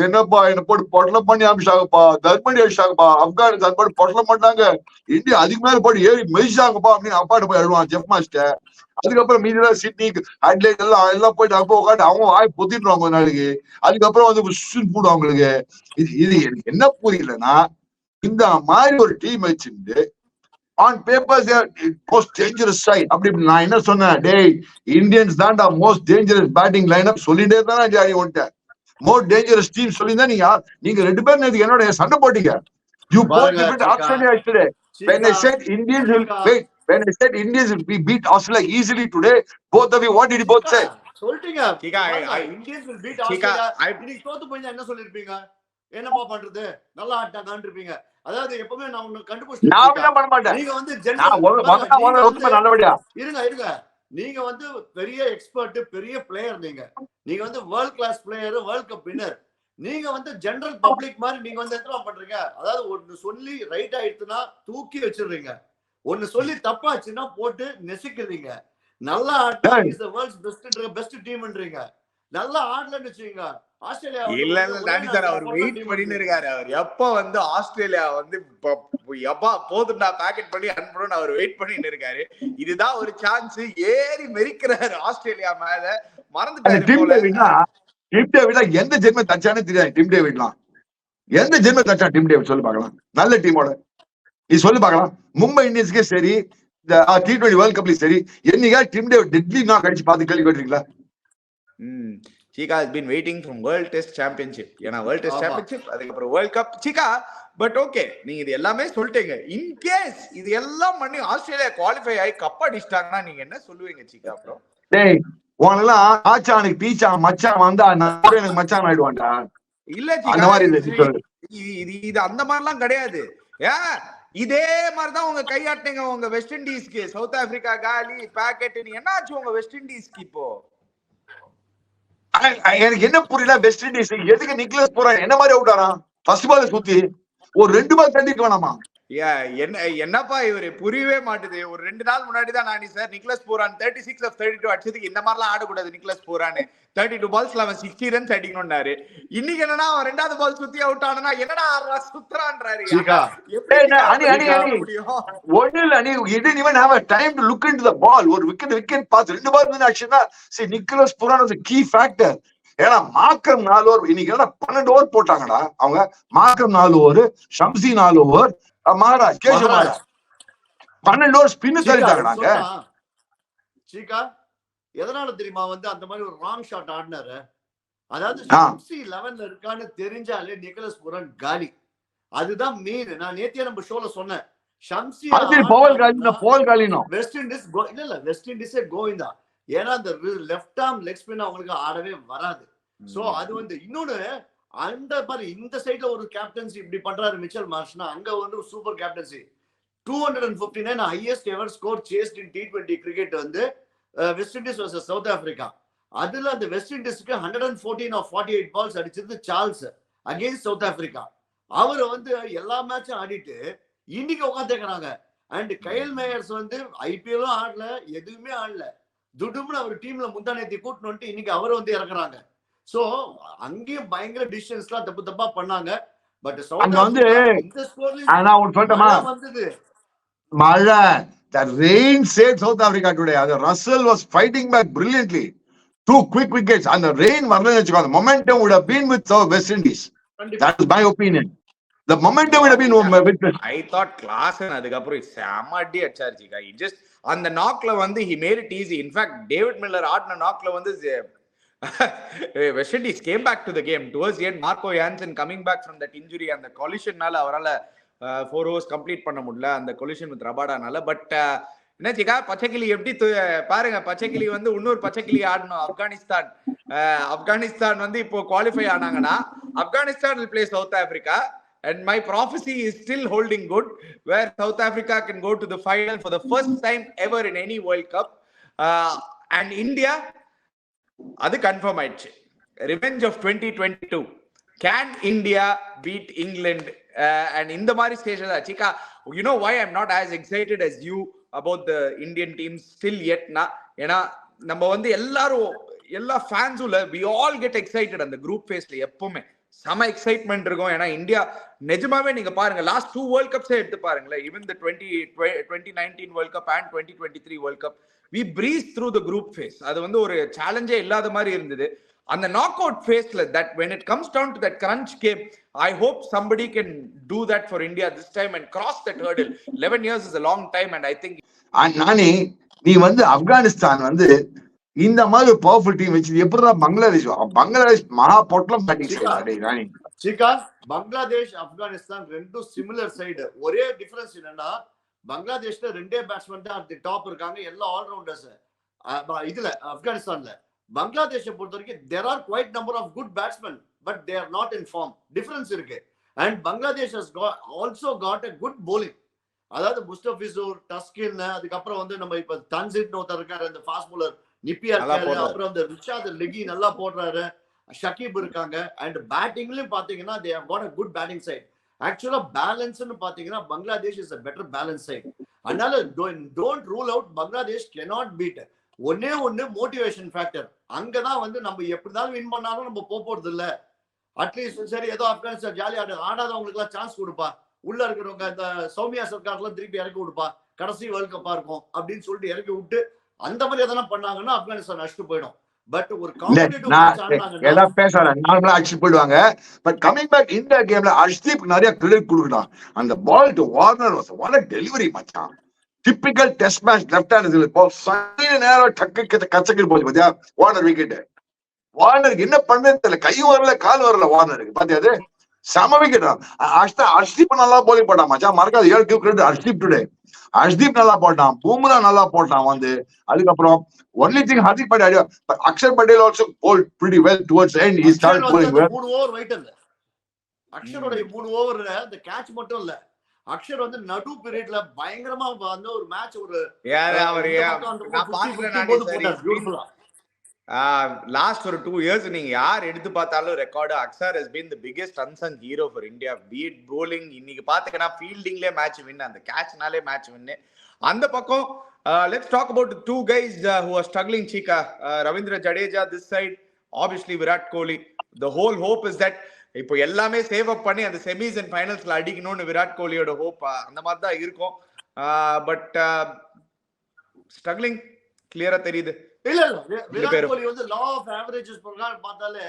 என்னப்பா என்ன போட்டு பொட்டலம் பண்ணி அமிச்சாங்கப்பா, தர்மணி அடிச்சாங்கப்பா, ஆப்கானிஸ்தான் போட்டு பொட்டலம் பண்ணாங்க, இந்தியா அதுக்கு மேல போட்டு ஏறி மெதிச்சாங்கப்பா அப்படின்னு அப்பாட்ட போய் எழுவான் ஜெஃப் மாஸ்டர். அதுக்கப்புறம் மீதிலாம் சிட்னி அட்லைட் எல்லாம் போயிட்டு அப்போ உட்காந்து அவங்க வாய் பொத்திட்டுருவாங்க ஒரு நாளைக்கு. அதுக்கப்புறம் வந்து போடும் அவங்களுக்கு. இது எனக்கு என்ன புரியலன்னா இந்த மாதிரி ஒரு டீம் வச்சுட்டு on paper they are most dangerous side. அப்படி நான் என்ன சொன்னேன், டேய் இந்தியன்ஸ் தான்டா மோஸ்ட் டேஞ்சரஸ் பேட்டிங் லைனப் சொல்லிட்டே தானே ஜாரி வந்துட்டேன். மோஸ்ட் டேஞ்சரஸ் டீம் சொல்லியிருந்தா நீங்க 2 பேரும் நேத்து என்னோட சண்டை போட்டீங்க. You both defeated Australia yesterday. When I said Indians will wait, when I said Indians will beat Australia easily today, both of you what did you both say? சொல்லிட்டீங்க இந்தியன்ஸ் will beat Australia. இன்னைக்கு தோத்து போய் என்ன சொல்லிருப்பீங்க? என்னப்பா பண்றது, நல்லா ஆட்டாங்கன்னு இருப்பீங்க. அதாவது எப்பவுமே நான் ஒண்ணு கண்டுபிடிச்சேன், நீங்க வந்து இருங்க நீங்க வந்து பெரிய எக்ஸ்பர்ட், பெரிய பிளேயர். நீங்க வந்து world class player, world cup winner. நீங்க வந்து ஜெனரல் பப்ளிக் மாதிரி நீங்க வந்து என்ன பண்றீங்க? அதாவது ஒன்னு சொல்லி ரைட் ஆயிடுச்சுன்னா தூக்கி வச்சிடுறீங்க, ஒன்னு சொல்லி தப்பாச்சுன்னா போட்டு நெசிக்கிறீங்க. நல்லா ஆட்டா இஸ் தி வேர்ல்ட்ஸ் பெஸ்ட் டீம்ன்றீங்க. நல்லா ஆடலன்னு வச்சுக்கீங்க ஆஸ்திரேலியா. இல்ல தாண்டி சார் அவர் வெயிட் பண்ணிட்டு இருக்காரு. அவர் எப்ப வந்து ஆஸ்திரேலியா வந்து எப்பா போதுண்டா பேக்கெட் பண்ணி அனுப்பணும்னு அவர் வெயிட் பண்ணிட்டு இருக்காரு. இதுதான் ஒரு சான்ஸ், ஏறி மெரிக்கிறாரு ஆஸ்திரேலியா மேல. மறந்துட்டாரு டிம் டேவிட் எந்த ஜென்ம தச்சானே தெரியாது. டிம் டேவிட்லாம் எந்த ஜென்ம தச்சா டிம் டேவிட் சொல்லு பார்க்கலாம். நல்ல டீமோட நீ சொல்லு பார்க்கலாம். மும்பை இந்தியன்ஸ்க்கே சரி, T20 வேர்ல்ட் கப்லயும் சரி, என்னைக்கா டிம் டேவிட் டெட்லி நான் கடிச்சு பார்த்து கேள்வி கேட்டிருக்கீங்களா? Chika has been waiting from World Test Championship. ஏன்னா World Test Championship அதுக்கப்புறம் World Cup. Chika, but okay நீங்க இது எல்லாமே சொல்லிட்டீங்க. இன் கேஸ் இது எல்லாம் பண்ணி ஆஸ்திரேலியா குவாலிஃபை ஆகி கப் அடிச்சிட்டாங்கன்னா நீங்க என்ன சொல்லுவீங்க சிக்கா? அப்புறம் டேய் உனெல்லாம் ஆச்சானுக்கு டீச்சா மச்சான் வந்தா நான் எனக்கு மச்சான் ஆயிடுவான்டா. இல்ல சிக்கா, இது அந்த மாதிரிலாம் கிடையாது. இதே மாதிரிதான் உங்க கையாட்டினீங்க உங்க வெஸ்ட் இண்டீஸ்க்கு. சவுத் ஆப்பிரிக்கா காலி பேக்கெட். என்ன ஆச்சு உங்க வெஸ்ட் இண்டீஸ்க்கு? இப்போ எனக்கு என்ன புரியல, வெஸ்ட் இண்டீஸ் எதுக்கு நிக்லஸ் பூரான் என்ன மாதிரி அவுட் ஆனா? ஃபர்ஸ்ட் பால் சுத்தி ஒரு 2 பால் தண்டிக்க வேணாமா? என்னப்பா இவரு புரியவே மாட்டுது. ஒரு 2 நாள் முன்னாடி தான் நானி சார் நிக்லஸ் பூரான் 36 of 32 அடிச்சதுக்கு இந்த மாதிரிலாம் ஆடக்கூடாது நிக்லஸ் பூரான். 32 balls அவன் 60 runs அடிக்கணும்னாரு. இன்னைக்கு என்னன்னா அவன் 2வது பால் சுத்தி அவுட் ஆனா என்னடா சுத்துறான்றாரு. ஒண்ணு இல்ல, நீ didn't even have a time to look into the ball. ஒரு விக்கெட் பார்த்து 2 பால் வந்து ஆச்சுன்னா நிக்லஸ் பூரான் was a key factor. ஏன்னா மார்க்கம் 4 ஓவர், இன்னைக்கு 12 ஓவர் போட்டாங்கடா அவங்க. Markram 4 over, Shamsi 4 over, Maharaj Keshav Maharaj 12 over spin தள்ளிட்டாங்க. சீக்கா எதனால தெரியுமா வந்து அந்த மாதிரி ஒரு ராங் ஷாட் ஆடினாரு? அதாவது ஷம்சி 11ல இருக்கான்னு தெரிஞ்சாலே நிக்கலஸ் பூரான் காலி. அதுதான் மெயின். நான் நேத்தியே நம்ம ஷோல சொன்னேன், ஷம்சி பவல் காலினோ வெஸ்ட் இண்டீஸ் இல்ல வெஸ்ட் இண்டீஸே கோவிந்தா. ஏன்னா அந்த லெஃப்ட் ஆர்ம் லெக் ஸ்பின் அவங்களுக்கு ஆடவே வராது. சோ அது வந்து இன்னொன்னு அந்த மாதிரி இந்த சைட்ல ஒரு கேப்டன்சி இப்படி பண்றாரு மிச்சல் மார்ஷ்னா, அங்க வந்து super captaincy. 259 highest ever score chased in T20 cricket வந்து West Indies versus South Africa. அதுல அந்த வெஸ்ட் இண்டீஸ்க்கு 114 ஆஃப் 48 பால்ஸ் அடிச்சது சார்ல்ஸ் அகேன்ஸ்ட் சவுத் ஆப்பிரிக்கா. அவர் வந்து எல்லா மேட்சும் ஆடிட்டு இன்னைக்கு உட்காந்துக்கிறாங்க. அண்ட் கைல் மேயர்ஸ் வந்து ஐபிஎல்லும் ஆடல, எதுவுமே ஆடல, துடும்னு அவர் டீம்ல முந்தானேத்தி கூட்டிட்டு வந்துட்டு இன்னைக்கு அவர் வந்து இறக்குறாங்க. சோ அங்கேயும் பயங்கர டிசிஷன்ஸ்லாம் தப்பு தப்பா பண்ணாங்க. பட் சவுத் ஆப்பிரிக்கா இந்த ஸ்கோர்ல வந்தது மழை. The rain saved South Africa today. Russell was fighting back brilliantly. 2 quick wickets and the rain வரலன்னு வெச்சுக்கோ, the momentum would have been with West Indies. That is my opinion. The momentum would have been with I thought Klaasen அதுக்கப்புறம் செம அடி அடிச்சாரு ஜிகா. He just அந்த நாக்ல வந்து he made it easy. In fact David Miller ஆடின நாக்ல வந்து West Indies came back to the game towards the end. Marco Jansen coming back from that injury and the collision நால அவரால 4 overs கம்ப்ளீட் பண்ண முடியல அந்த கொலிஷன் வித் ரபாடானால. பட் என்ன சிக்கா பச்சைக்கிளி எப்படி பாருங்க, பச்சைக்கிளி வந்து இன்னொரு பச்சைக்கிளி ஆடணும். ஆப்கானிஸ்தான் வந்து இப்போ குவாலிஃபை ஆனாங்கன்னா Afghanistan will play South Africa and my prophecy is still holding good where South Africa can go to the final for the first time ever in any World Cup. And India அது கன்ஃபார்ம் ஆயிடுச்சு. Revenge of 2022. Can India beat England? And இந்த மாதிரி ஸ்டேஜ்ல சிக்கா, you know why I'm not as excited as you about the Indian team still yet na? ஏன்னா நம்ம வந்து எல்லா ஃபேன்ஸுல we all get excited அந்த குரூப் ஃபேஸ்ல எப்பவுமே செம எக்ஸைட்மெண்ட் இருக்கும். ஏன்னா இந்தியா நிஜமாவே நீங்க பாருங்க லாஸ்ட் 2 வேர்ல்ட் கப்ஸே எடுத்து பாருங்களேன், even the 2019 world cup and 2023 world cup we breezed through the group phase. அது வந்து ஒரு சேலஞ்சே இல்லாத மாதிரி இருந்தது. அந்த நாக் அவுட் ஃபேஸ்ல that when it comes down to that crunch game, I hope somebody can do that for India this time and cross that hurdle. 11 years is a long time and I think நானே நீ வந்து ஆப்கானிஸ்தான் வந்து இந்த மாதிரி ஒரு பவர்ஃபுல் டீம் வச்சு எப்படிதான் பங்களாதேஷ் மகா பொட்டலம் தட்டி சிக்கா. பங்களாதேஷ் ஆப்கானிஸ்தான் ரெண்டும் சிமிலர் சைடு. ஒரே டிஃபரன்ஸ் என்னன்னா பங்களாதேஷ்ல 2 பேட்ஸ்மேன் தான் அட் டாப் இருக்காங்க, எல்லா ஆல்ரவுண்டர்ஸ். இதுல ஆப்கானிஸ்தான்ல பங்களாதேஷை பொறுத்த வரைக்கும் there are quite number of good batsmen but they are not in form. Difference இருக்கு. and Bangladesh has also got a good bowling. அதாவது முஸ்தபிசூர், டஸ்கின், அதுக்கப்புறம் வந்து நம்ம இப்ப தன்சிட் ஒருத்தர் இருக்காரு அந்த ஃபாஸ்ட் bowler, நிப்பியா இருக்காரு, அப்புறம் அந்த ரிஷாத் லெகி நல்லா போடுறாரு, ஷகீப் இருக்காங்க. அண்ட் பேட்டிங்லயும் பாத்தீங்கன்னா they have got a good batting side. ஆக்சுவலா பேலன்ஸ்னு பாத்தீங்கன்னா Bangladesh is a better balance side. அதனால don't rule out Bangladesh cannot beat. ஒன்னு மோட்டிவேஷன் ஃபேக்டர். அங்கதான் வந்து நம்ம எப்படினாலும் வின் பண்ணாலும் நம்ம போறது இல்ல. அட்லீஸ்ட் சரி ஏதோ ஆப்கானிஸ்தான் ஜாலியா ஆடாதவங்களுக்கு எல்லாம் சான்ஸ் கொடுப்பா, உள்ள இருக்கிறவங்க இந்த சௌமியா சர்க்கார்லாம் திருப்பி இறக்கி கொடுப்பா, கடைசி வேர்ல்ட் கப்பா இருக்கும் அப்படின்னு சொல்லிட்டு இறக்கி விட்டு அந்த மாதிரி எதனா பண்ணாங்கன்னா ஆப்கானிஸ்தான் அடிச்சுட்டு போயிடும். பட் ஒரு எல்லாம் பேசுறாங்க நார்மலா அடிச்சு போயிடுவாங்க. பட் கமிங் பேக் இந்த கேம்ல அர்ஷ்தீப் நிறைய கிரெடிட் கொடுக்கலாம். அந்த ball to Warner what a delivery மச்சான். Typical test match left hand நேரம் டக்கு கச்சக்கிட்டு போச்சு பாத்தியா வார்னர் விக்கெட். வார்னருக்கு என்ன பண்ணு தெரியல, கையும் வரல கால் வரல வார்னருக்கு. பாத்தியா செம விக்கெட். அர்ஷ்தீப் நல்லா போலிங் போட்டான் மச்சான், மறக்காது. 7 give credit Arshdeep today. Arshdeep நல்லா போட்டான், பூம்ரா நல்லா போட்டான் வந்து. அதுக்கப்புறம் only thing Hardik Patel, but Akshar Patel also bowled pretty well towards the end. He started bowling well. 3 over weight இல்ல அக்ஷரோட 3 ஓவர்ல அந்த கேட்ச் மட்டும் இல்ல, அக்ஷர் வந்து நடு பீரியட்ல பயங்கரமா வந்து ஒரு மேட்ச் ஒரு லாஸ்ட் ஒரு 2 இயர்ஸ் நீங்க யார் எடுத்து பார்த்தாலும் record Akshar has been the biggest unsung hero for India. Be it bowling, இன்னைக்கு பாத்தீங்கன்னா ஃபீல்டிங்லயே மேட்ச் வின், அந்த கேட்ச்னாலே மேட்ச் வின். அந்த பக்கம் let's talk about the 2 guys who are struggling, Chika. Ravindra Jadeja this side, obviously Virat Kohli. The whole hope is that இப்போ எல்லாமே சேவ் அப் பண்ணி அந்த செமிஸ் அண்ட் ஃபைனல்ஸ்ல அடிக்கணும்னு விராட் கோலியோட ஹோப் அந்த மாதிரி தான் இருக்கும். பட் ஸ்ட்ரகிளிங் கிளியரா தெரியுது. இல்ல விராட் கோலி வந்து லா ஆஃப் ஆவரேஜஸ் பிரகாரம் பார்த்தாலே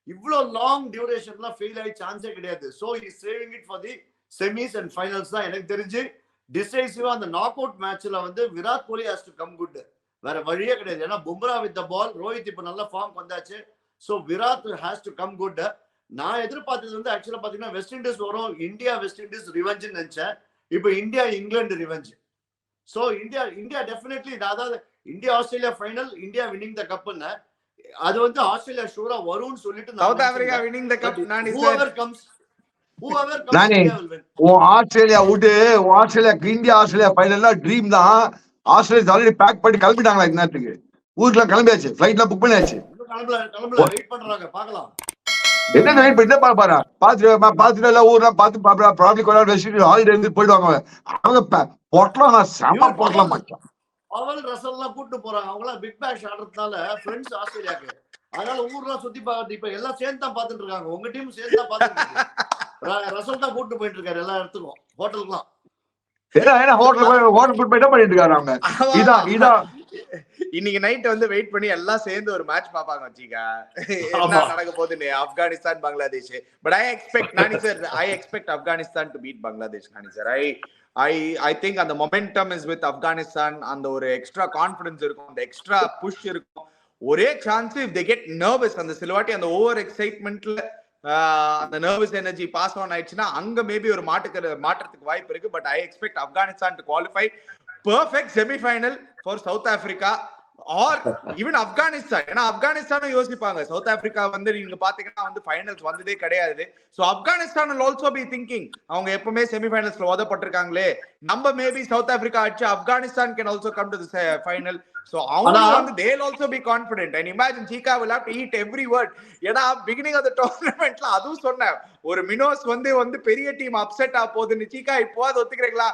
இவ்வளவு லாங் டியூரேஷன்லாம் ஃபெயில் ஆகி சான்ஸே கிடையாது. So he is saving it for the semis and finals தான் எனக்கு தெரிஞ்சு. டிசைசிவா அந்த நாக் அவுட் மேட்ச்ல வந்து Virat Kohli has to come good, வேற வழியே கிடையாது. ஏன்னா பும்ரா வித் த பால், ரோஹித் இப்ப நல்ல ஃபார்ம் வந்தாச்சு. So Virat has to come good. நான் எதிர்பார்த்தது வந்து ஆக்சுவலா பாத்தீங்கன்னா வெஸ்ட் இண்டீஸ் வரும், இந்தியா வெஸ்ட் இண்டீஸ் ரிவெஞ்ச் நினைச்சேன். இப்போ India England revenge. So India definitely, அதாவது India Australia final, India winning the கப்னு, அது வந்து ஆஸ்திரேலியா ஷூரா வரும்னு சொல்லிட்டு South Africa winning the cup. whoever comes நானே India will win. ஆஸ்திரேலியா விட்டு இந்தியா ஆஸ்திரேலியா ஃபைனல்ல ட்ரீம் தான். ஆஸ்திரேலியா ஆல்ரெடி பேக் பண்ணி கிளம்பிட்டாங்களா இந்த நேரத்துக்கு? ஊருக்குலாம் கிளம்பியாச்சு, ஃபிளைட்லாம் புக் பண்ணியாச்சு. கிளம்பல வெயிட் பண்றாங்க, பார்க்கலாம். என்ன வெயிட் பண்ணி பாரு, பாத்துட்டு எல்லாம் ஊர்லாம் பார்த்து ப்ராப்ளம் கொஞ்ச நாள் வெஸ்ட் ஹாலிடே இருந்து போயிடுவாங்க. அவங்க பொட்டலாம் செம பொட்டலாம் மாட்டான். பவல் ரசல்லாம் கூட்டு போறாங்க. அவங்களாம் பிக் பேஷ் ஆடுறதுனால ஃப்ரெண்ட்ஸ் ஆஸ்திரேலியாக்கு. அதனால ஊர்லாம் சுத்தி பார்த்து இப்ப எல்லாம் சேர்ந்து தான் பாத்துட்டு இருக்காங்க. உங்க டீம் சேர்ந்து தான் பாத்துட்டு ரசல் தான் கூட்டு போயிட்டு இருக்காரு எல்லா இடத்துக்கும், ஹோட்டலுக்குலாம். ஹோட்டல் போயிட்டா பண்ணிட்டு இருக்காரு அவங்க. இதான் இன்னைக்கு நைட் வந்து வெயிட் பண்ணி எல்லாம் சேர்ந்து ஒரு மேட்ச் பாப்பாங்க வச்சிக்கா, என்ன நடக்க போகுதுன்னு. Afghanistan Bangladesh. But I expect Afghanistan to beat Bangladesh. Nani sir, I think அந்த மொமெண்டம் இஸ் வித் ஆப்கானிஸ்தான். அந்த ஒரு எக்ஸ்ட்ரா கான்ஃபிடன்ஸ் இருக்கும், அந்த எக்ஸ்ட்ரா புஷ் இருக்கும். ஒரே chance if they get nervous, அந்த சிலவாட்டி அந்த ஓவர் எக்ஸைட்மெண்ட்ல அந்த நர்வஸ் எனர்ஜி பாஸ் ஆன் ஆயிடுச்சுன்னா அங்க மேபி ஒரு மாற்றத்துக்கு வாய்ப்பு இருக்கு. But I expect Afghanistan to qualify. Perfect semi-final for south Africa R even Afghanistan. ஏன்னா ஆப்கானிஸ்தானும் யோசிப்பாங்க, சவுத் ஆப்பிரிக்கா வந்து நீங்க பாத்தீங்கன்னா வந்து ஃபைனல்ஸ் வந்ததே கிடையாது. So Afghanistan will also be thinking, அவங்க எப்பவுமே செமிஃபைனல்ஸ்ல உதப்பட்டிருக்காங்களே, நம்ம மேபி சவுத் ஆப்பிரிக்கா அடிச்சு Afghanistan can also come to the final. So அவங்க வந்து they'll also be confident and imagine Chika will have to eat every word. ஏன்னா beginning of the tournamentல அதுவும் சொன்னேன், ஒரு மினோஸ் வந்து பெரிய டீம் அப்செட் ஆ போகுதுன்னு. சீக்கா இப்போ அது ஒத்துக்கிறீங்களா?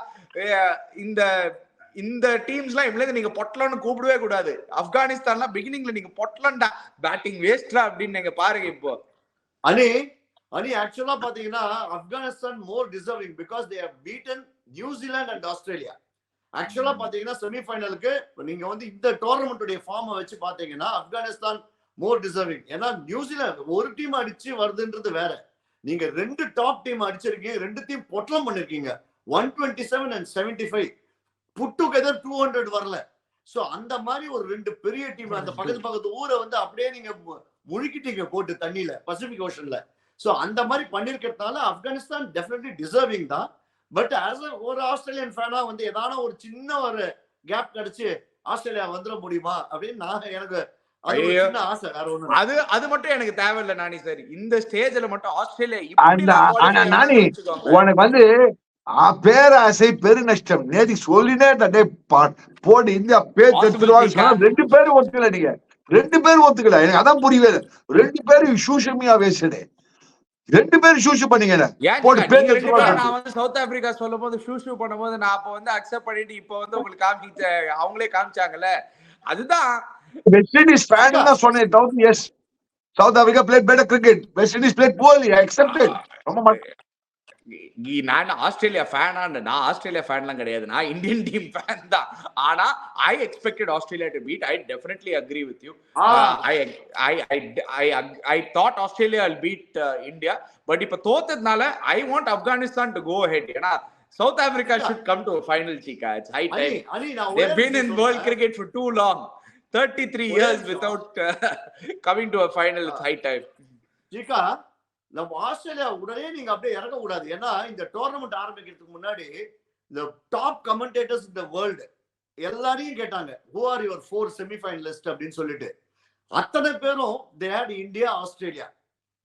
இந்த டீம்ஸ்லாம் இவ்வளவு நீங்க பொட்டலன்னு கூப்பிடவே கூடாது. ஆப்கானிஸ்தான்லாம் பிகினிங்ல நீங்க பொட்டலன்டா, பேட்டிங் வேஸ்டா அப்படின்னு நீங்க பாருங்க. இப்போ அனி ஆக்சுவலா பாத்தீங்கன்னா Afghanistan more deserving because they have beaten New Zealand and Australia. ஆக்சுவலா பாத்தீங்கன்னா செமிஃபைனலுக்கு நீங்க வந்து இந்த டோர்னமெண்ட்டுடைய ஃபார்மை வச்சு பாத்தீங்கன்னா ஆப்கானிஸ்தான் மோர் டிசர்விங். ஏன்னா நியூசிலாந்து ஒரு டீம் அடிச்சு வருதுன்றது வேற, நீங்க ரெண்டு டாப் டீம் அடிச்சிருக்கீங்க, ரெண்டு டீம் பொட்டலம் பண்ணிருக்கீங்க. 127 and 75 புட் டுகெதர் 200 வரல. சோ அந்த மாதிரி ஒரு ரெண்டு பெரிய டீம், அந்த பக்கத்து ஊரை வந்து அப்படியே நீங்க முழுக்கிட்டீங்க போட்டு தண்ணியில, பசிபிக் ஓஷன்ல. சோ அந்த மாதிரி பண்ணிருக்கிறதுனால ஆப்கானிஸ்தான் டெஃபினெட்லி டிசர்விங் தான். பட் ஆஸ் ஒரு ஆஸ்திரேலியன் ஃபேனா வந்து ஏதான ஒரு சின்ன ஒரு கேப் கிடைச்சு ஆஸ்திரேலியா வந்துட முடியுமா அப்படின்னு எனக்கு ஆசை. வேற ஒண்ணு அது மட்டும் எனக்கு தேவையில்லை நானி சார். இந்த ஸ்டேஜ்ல மட்டும் ஆஸ்திரேலியா உனக்கு வந்து பேராசை பெரு நஷ்டம். நேதி சொல்லினே போட்டு இந்தியா பேர் எடுத்துருவாங்க. ரெண்டு பேரும் ஒத்துக்கல, நீங்க ரெண்டு பேரும் ஒத்துக்கல. எனக்கு அதான் புரியவே இல்லை. ரெண்டு பேரும் சூஷமியா பேசுனே, ரெண்டு பேரும் ஷூ பண்ணீங்க. நான் வந்து சவுத் ஆப்பிரிக்கா சொல்லும் போது ஷூ பண்ணும்போது நான் அப்ப வந்து அக்செப்ட் பண்ணிட்டு இப்போ வந்து உங்களுக்கு காமிச்ச அவங்களே காமிச்சாங்கல்ல, அதுதான் வெஸ்ட் இண்டீஸ் ஃபேன் தான் சொன்னேன். Yes, South Africa played better cricket, West Indies played poorly, I accepted. ரொம்ப நான் ஆஸ்திரேலியா ஃபேனா? நான் ஆஸ்திரேலியா ஃபேன்லாம் கிடையாது, நான் இந்தியன் டீம் ஃபேன் தான். ஆனா I expected Australia to beat. I definitely agree with you. I thought Australia will beat India, but இப்ப தோத்ததுனால I want Afghanistan to go ahead. ஏன்னா South Africa should come to a final, Chika. It's high time. They've been in world cricket for too long, 33 years without coming to a final. It's high time. Chika, நம்ம ஆஸ்திரேலியா உடனே நீங்க அப்படியே இறக்க கூடாது. ஏன்னா இந்த டோர்னமெண்ட் ஆரம்பிக்கிறதுக்கு முன்னாடி இந்த டாப் கமெண்டேட்டர்ஸ் இந்த வேர்ல்டு எல்லாரையும் கேட்டாங்க, who are your 4 semi-finalists அப்படின்னு சொல்லிட்டு. அத்தனை பேரும் they had இந்தியா ஆஸ்திரேலியா.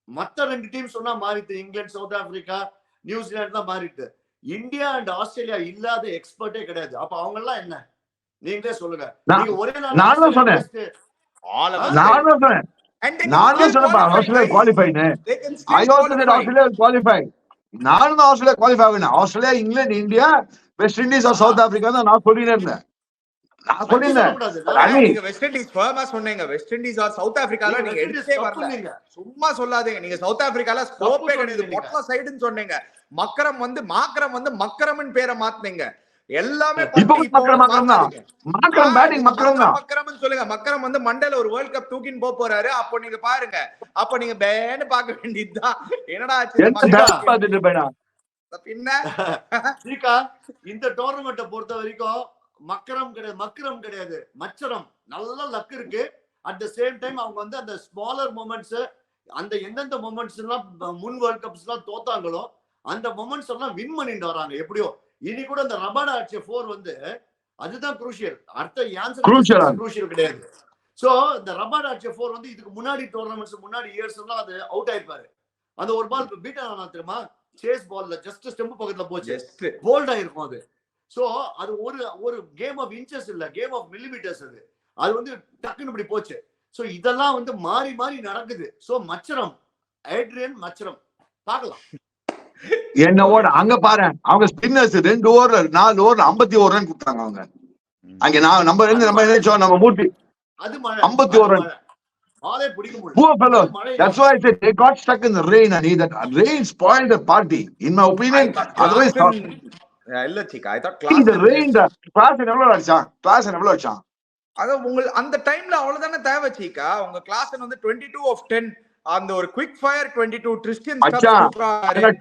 மத்த ரெண்டு டீம் சொன்னா மாறிட்டு, இங்கிலாந்து சவுத் ஆப்பிரிக்கா நியூசிலாந்து தான் மாறிட்டு. இந்தியா அண்ட் ஆஸ்திரேலியா இல்லாத எக்ஸ்பர்ட்டே கிடையாது. அப்ப அவங்க எல்லாம் என்ன நீங்களே சொல்லுங்க. நீங்க ஒரே நாள் நானும் சொன்னேன் ஆஸ்திரேலியா குவாலிஃபைன்னு. ஆஸ்திரேலியா குவாலிஃபை, நானும் ஆஸ்திரேலியா குவாலிஃபை ஆகணும். Australia, England, India, West Indies or South Africa தான் நான் சொல்லினே இருந்தேன். சும்மா சொல்லாதீங்க. நீங்க சவுத் ஆப்பிரிக்கால ஸ்கோப்பே கிடையாது, பொட்டல சைடுன்னு சொன்னீங்க. மக்கரம் வந்து மக்கரம்னு பேரை மாத்துனீங்க. எல்லாமே சொல்லுங்க. மக்கரம் வந்து மண்டல ஒரு வேர்ல்ட் கப் தூக்கின்னு போறாரு. அப்போ நீங்க பாருங்க, அப்போ நீங்க பேன்னு பார்க்க வேண்டியதுதான். என்னடா இந்த டோர்னமெண்ட்டை பொறுத்த வரைக்கும் மக்கரம் கிடையாது, மச்சரம். நல்ல லக் இருக்கு. அட் த சேம் டைம் அவங்க வந்து அந்த ஸ்மாலர் மொமெண்ட்ஸ், அந்த எந்தெந்த மொமெண்ட்ஸ் எல்லாம் முன் வேர்ல்ட் கப்ஸ் எல்லாம் தோத்தாங்களோ அந்த மொமெண்ட்ஸ் எல்லாம் வின் பண்ணிட்டு வராங்க. எப்படியோ இனி கூட இந்த ரபாடா அடிச்ச 4 வந்து அதுதான் குரூஷியல். அடுத்த யான்சன் குரூஷியல் கிடையாது. சோ இந்த ரபாடா அடிச்ச 4 வந்து இதுக்கு முன்னாடி டோர்னமெண்ட்ஸ் முன்னாடி இயர்ஸ் எல்லாம் அது அவுட் ஆயிருப்பாரு. அந்த ஒரு பால் பீட் ஆனா தெரியுமா, சேஸ் பால்ல ஜஸ்ட் ஸ்டெம்ப் பக்கத்துல போச்சு, போல்ட் ஆயிருக்கும் அது. சோ அது ஒரு கேம் ஆஃப் இன்ச்சஸ் இல்ல, கேம் ஆஃப் மில்லிமீட்டர்ஸ். அது வந்து டக்குன்னு இப்படி போச்சு. சோ இதெல்லாம் வந்து மாறி மாறி நடக்குது. சோ மச்சரம் ஏட்ரியன் மச்சரம் பார்க்கலாம். என்னவோட அங்க பாரு, அவங்க ஸ்பின்னர்ஸ் 2 ஓவர் 4 ஓவர் 51 ரன் கொடுத்தாங்க அவங்க. அங்க நம்ம நினைச்சோம் நம்ம மூட்டி அது மழை 51 ரன் பாலே பிடிக்க முடியல. Poor fellows. That's why I said they got stuck in the rain, and that rain spoiled the party, in my opinion. Otherwise, இல்ல சீக்கா, I thought the rain, the class எவ்வளவு அடிச்சான். அது உங்க அந்த டைம்ல அவ்வளவுதானே தேவை சீக்கா. உங்க கிளாஸ் வந்து 22 of 10 அந்த ஒரு குவிக் ஃபயர் 22 ட்ரிஸ்டியன் ஸ்டப்ஸ்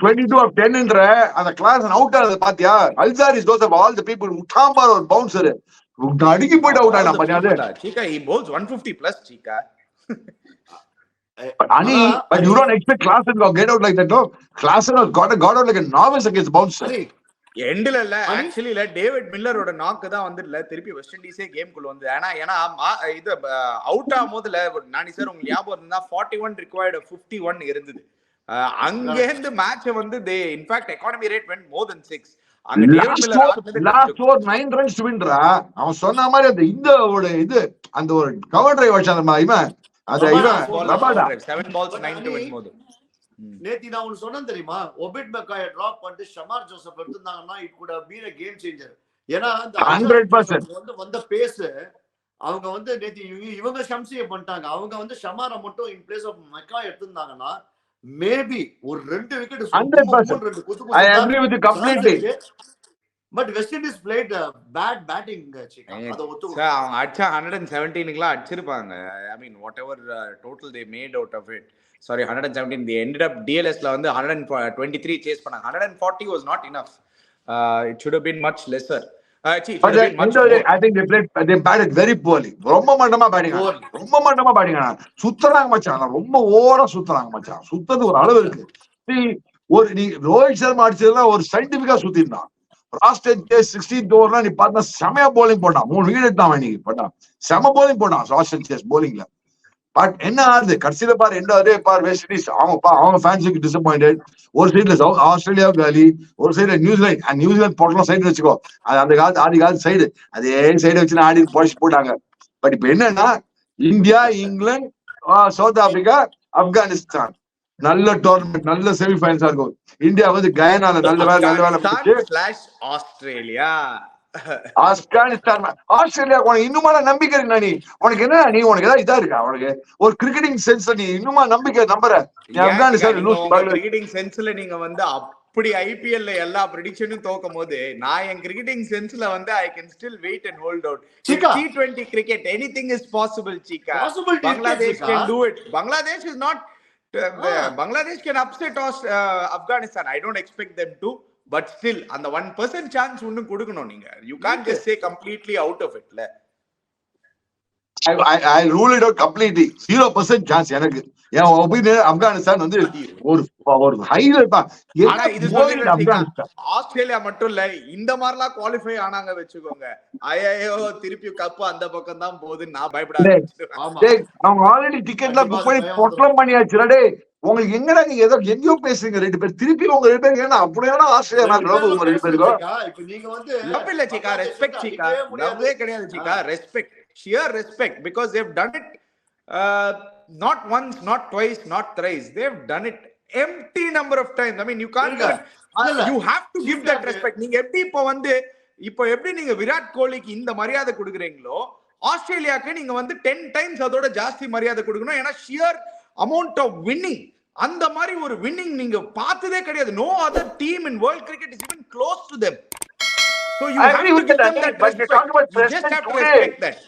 22 of 10 ன்ற அந்த கிளாஸ் அவுட் ஆனது பாத்தியா? அல்சாரிஸ் those of all the people முட்டாம்பார் ஒரு பவுன்சர் அடிக்கி போய்ட்டு அவுட் ஆனா பாத்தியா? சீக்கா he bowls 150 plus சீக்கா. Ani, but you don't expect Klaasen to get out like that, no? Klaasen has got out like a novice against bouncer. எண்ட்ல இல்ல, ஆக்சுவலி இல்ல, டேவிட் மில்லரோட நாக்கு தான் வந்து இல்ல திருப்பி வெஸ்ட் இண்டீஸே கேம்குள்ள வந்து. ஏன்னா இது அவுட் ஆகும்போதுல நானி சார் உங்களுக்கு ஞாபகம் இருந்தா 41 required 51 இருந்தது. அங்க இருந்து மேட்ச் வந்து they in fact economy rate went more than 6. அங்க David Miller last over 9 runs to win ரா. அவன் சொன்ன மாதிரி அந்த இது அந்த ஒரு கவர் டிரைவ் வச்சான் இவன். அது இவன் ரபாடா 7 balls 9 to win போது. நேத்தி நான் ஒன்னு சொன்னேன் தெரியுமா, ஒபிட் மெக்காய டிராப் பண்ணிட்டு ஷமார் ஜோசப் எடுத்துட்டாங்கன்னா it could have been a game changer. ஏன்னா அந்த 100% வந்த பேஸ் அவங்க வந்து நேத்தி இவங்க ஷம்சியை பண்ணிட்டாங்க. அவங்க வந்து ஷமாரை மட்டும் இன் பிளேஸ் ஆஃப் மெக்காய் எடுத்துட்டாங்கன்னா மேபி ஒரு 2 wicket 100% I agree with you completely. But West Indies played bad batting. அவங்க அடிச்சா 117க்குலாம் அடிச்சிருப்பாங்க. I mean whatever total they made out of it. Sorry, 117. They ended up DLS ல வந்து 123 சேஸ் பண்ணாங்க. 140 was not enough. It should have been much lesser. But I think they batted very poorly. ரொம்ப மட்டமா பேட்டிங் சுத்துறாங்க மச்சான். ரொம்ப ஓவரா சுத்துறாங்க மச்சான். சுத்தது ஒரு அளவு இருக்கு. நீ ரோஹித் சர்மா அடிச்சதுல ஒரு சயின்டிபிக்கா சுத்திருந்தான். லாஸ்ட் 16th ஓவர்ல நீ பார்த்தா செமையா போலிங் போட்டான். 3 விக்கெட் தான் இன்னைக்கு போட்டான். செம போலிங் போட்டான் லாஸ்ட் சேஸ் போலிங்ல. பட் என்ன ஆகுது கடைசியில பாரு, ரெண்டாவது பார் வெஸ்ட் இண்டீஸ் அவங்க ஃபேன்ஸுக்கு டிசப்பாயிண்டட். ஒரு சைட்ல ஆஸ்திரேலியா காலி, ஒரு சைடுல நியூசிலாந்து போட்டலாம் சைடு வச்சுக்கோ. அது அந்த காலத்து ஆதி காலத்து சைடு அதே சைடு வச்சு ஆடி பொழிச்சு போட்டாங்க. பட் இப்ப என்னன்னா India, England, south Africa, Afghanistan நல்ல டோர்னமெண்ட், நல்ல செமிஃபைனல்ஸா இருக்கும். இந்தியா வந்து கயானால நல்ல வேலை ஆஸ்திரேலியா ஆப்கானிஸ்தான் ஆஸ்திரேலியா. உனக்கு இன்னுமா நம்பிக்கை இருக்கா? நீ உனக்கு என்ன உனக்கு ஏதாவது இதா இருக்கா? உனக்கு ஒரு கிரிக்கெட்டிங் சென்ஸ் நீ இன்னுமா நம்பிக்கை நம்புற? கிரிக்கெட்டிங் சென்ஸ்ல நீங்க வந்து அப்படி ஐபிஎல்ல எல்லா ப்ரெடிக்ஷனும் தோக்கும் போது நான் என் கிரிக்கெட்டிங் சென்ஸ்ல வந்து I can still wait and hold out. T20 cricket anything is possible chica. Bangladesh can do it. Bangladesh is not Bangladesh can upset Afghanistan. I don't expect them to, but still அந்த 1% chance ஒன்னு கொடுக்கணும் நீங்க. You can't just say completely out of it la. I rule it out completely. 0% chance எனக்கு. என் ஒபினியன் ஆப்கானிஸ்தான் வந்து ஒரு ஹைலைட் தான். ஆனா இது சொல்லிட்டேன், ஆஸ்திரேலியா மட்டும் இல்ல இந்த மாதிரிலாம் குவாலிஃபை ஆனாங்க வெச்சுக்கோங்க, ஐயோ திருப்பி கப் அந்த பக்கம் தான் போகுது நான் பயப்படாத. அவங்க ஆல்ரெடி டிக்கெட்லாம் புக் பண்ணி பொட்டலம் பண்ணியாச்சுடா. டேய் உங்களுக்கு எங்கடா நீங்க ஏதோ எங்கயோ பேசுறீங்க ரெண்டு பேர், திருப்பி உங்க ரெண்டு பேர் ஏன்னா அப்படியே ஆஸ்திரேலியா மேல லவ் உங்க ரெண்டு பேருக்கும். இப்போ நீங்க வந்து லவ் இல்ல சீக்கா, ரெஸ்பெக்ட் சீக்கா, லவ்வே கிடையாது சீக்கா, respect, sheer respect, because they've done it not once, not twice, not thrice. They've done it empty number of times. I mean you can't you have to give that respect. நீங்க எப்படி இப்போ எப்படி நீங்க விராட் கோலிக்கு இந்த மரியாதை கொடுக்குறீங்களோ ஆஸ்திரேலியாக்கு நீங்க வந்து 10 times அதோட ஜாஸ்தி மரியாதை கொடுக்கணும். ஏன்னா sheer amount of winning, அந்த மாதிரி ஒரு winning நீங்க பார்த்ததே கிடையாது. No other team in world cricket is even close to them. So you have to give them that respect. You just have to respect that.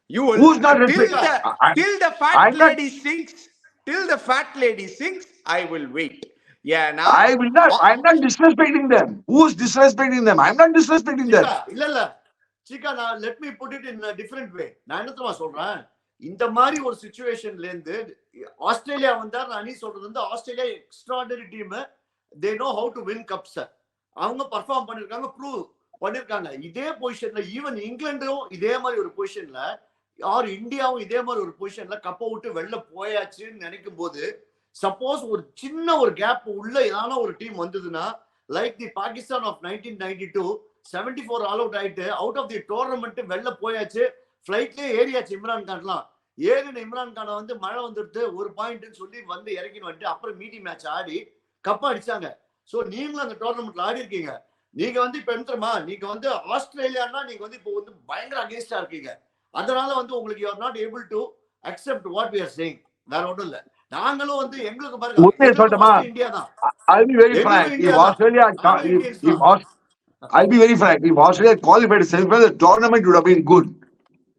You will, who's not till the fat lady sings, till the fat lady sings, I will wait. Yeah, now I will not. I'm not disrespecting them. Who's disrespecting them? I'm not disrespecting them. இல்ல சீக்கா, நான் let me put it in a different way. நான் என்ன தெரியுமா சொல்றேன், இந்த மாதிரி ஒரு சிச்சுவேஷன்ல இருந்து ஆஸ்திரேலியா வந்தார். நான் சொல்றது வந்து Australia extraordinary team, they know how to win cups. அவங்க பர்ஃபார்ம் பண்ணிருக்காங்க, ப்ரூவ் பண்ணிருக்காங்க. இதே பொசிஷன்ல ஈவன் இங்கிலாண்டும் இதே மாதிரி ஒரு பொசிஷன்ல ஆர் இந்தியாவும் இதே மாதிரி ஒரு பொசிஷன்ல கப்பை விட்டு வெளில போயாச்சுன்னு நினைக்கும் போது, சப்போஸ் ஒரு சின்ன ஒரு கேப் உள்ள ஏதான ஒரு டீம் வந்ததுன்னா, like the Pakistan of 1992 74 all out ஆயிட்டு அவுட் ஆஃப் தி டோர்னமெண்ட் வெளில போயாச்சு, ஃபிளைட்லயே ஏறியாச்சு இம்ரான் கான்லாம். ஏறின இம்ரான் கானை வந்து மழை வந்துடுது ஒரு பாயிண்ட்னு சொல்லி வந்து இறக்கின்னு வந்துட்டு அப்புறம் மீட்டி மேட்ச் ஆடி கப்பா அடிச்சாங்க. ஸோ நீங்களும் அந்த டோர்னமெண்ட்ல ஆடி இருக்கீங்க. நீங்க வந்து இப்ப என்ன தெரியுமா, நீங்க வந்து ஆஸ்திரேலியானா நீங்க வந்து இப்போ வந்து பயங்கர அகேன்ஸ்டா இருக்கீங்க. அதனால வந்து உங்களுக்கு you are not able to accept what we are saying. வேற ஒன்றும் இல்ல. நாங்களும் வந்து எங்களுக்கு உண்மையை சொல்லட்டுமா? பாருங்க, இந்தியா தான். I'll be very frank. If Australia, I'll be very frank. If Australia qualified semi-final, the tournament would have been good.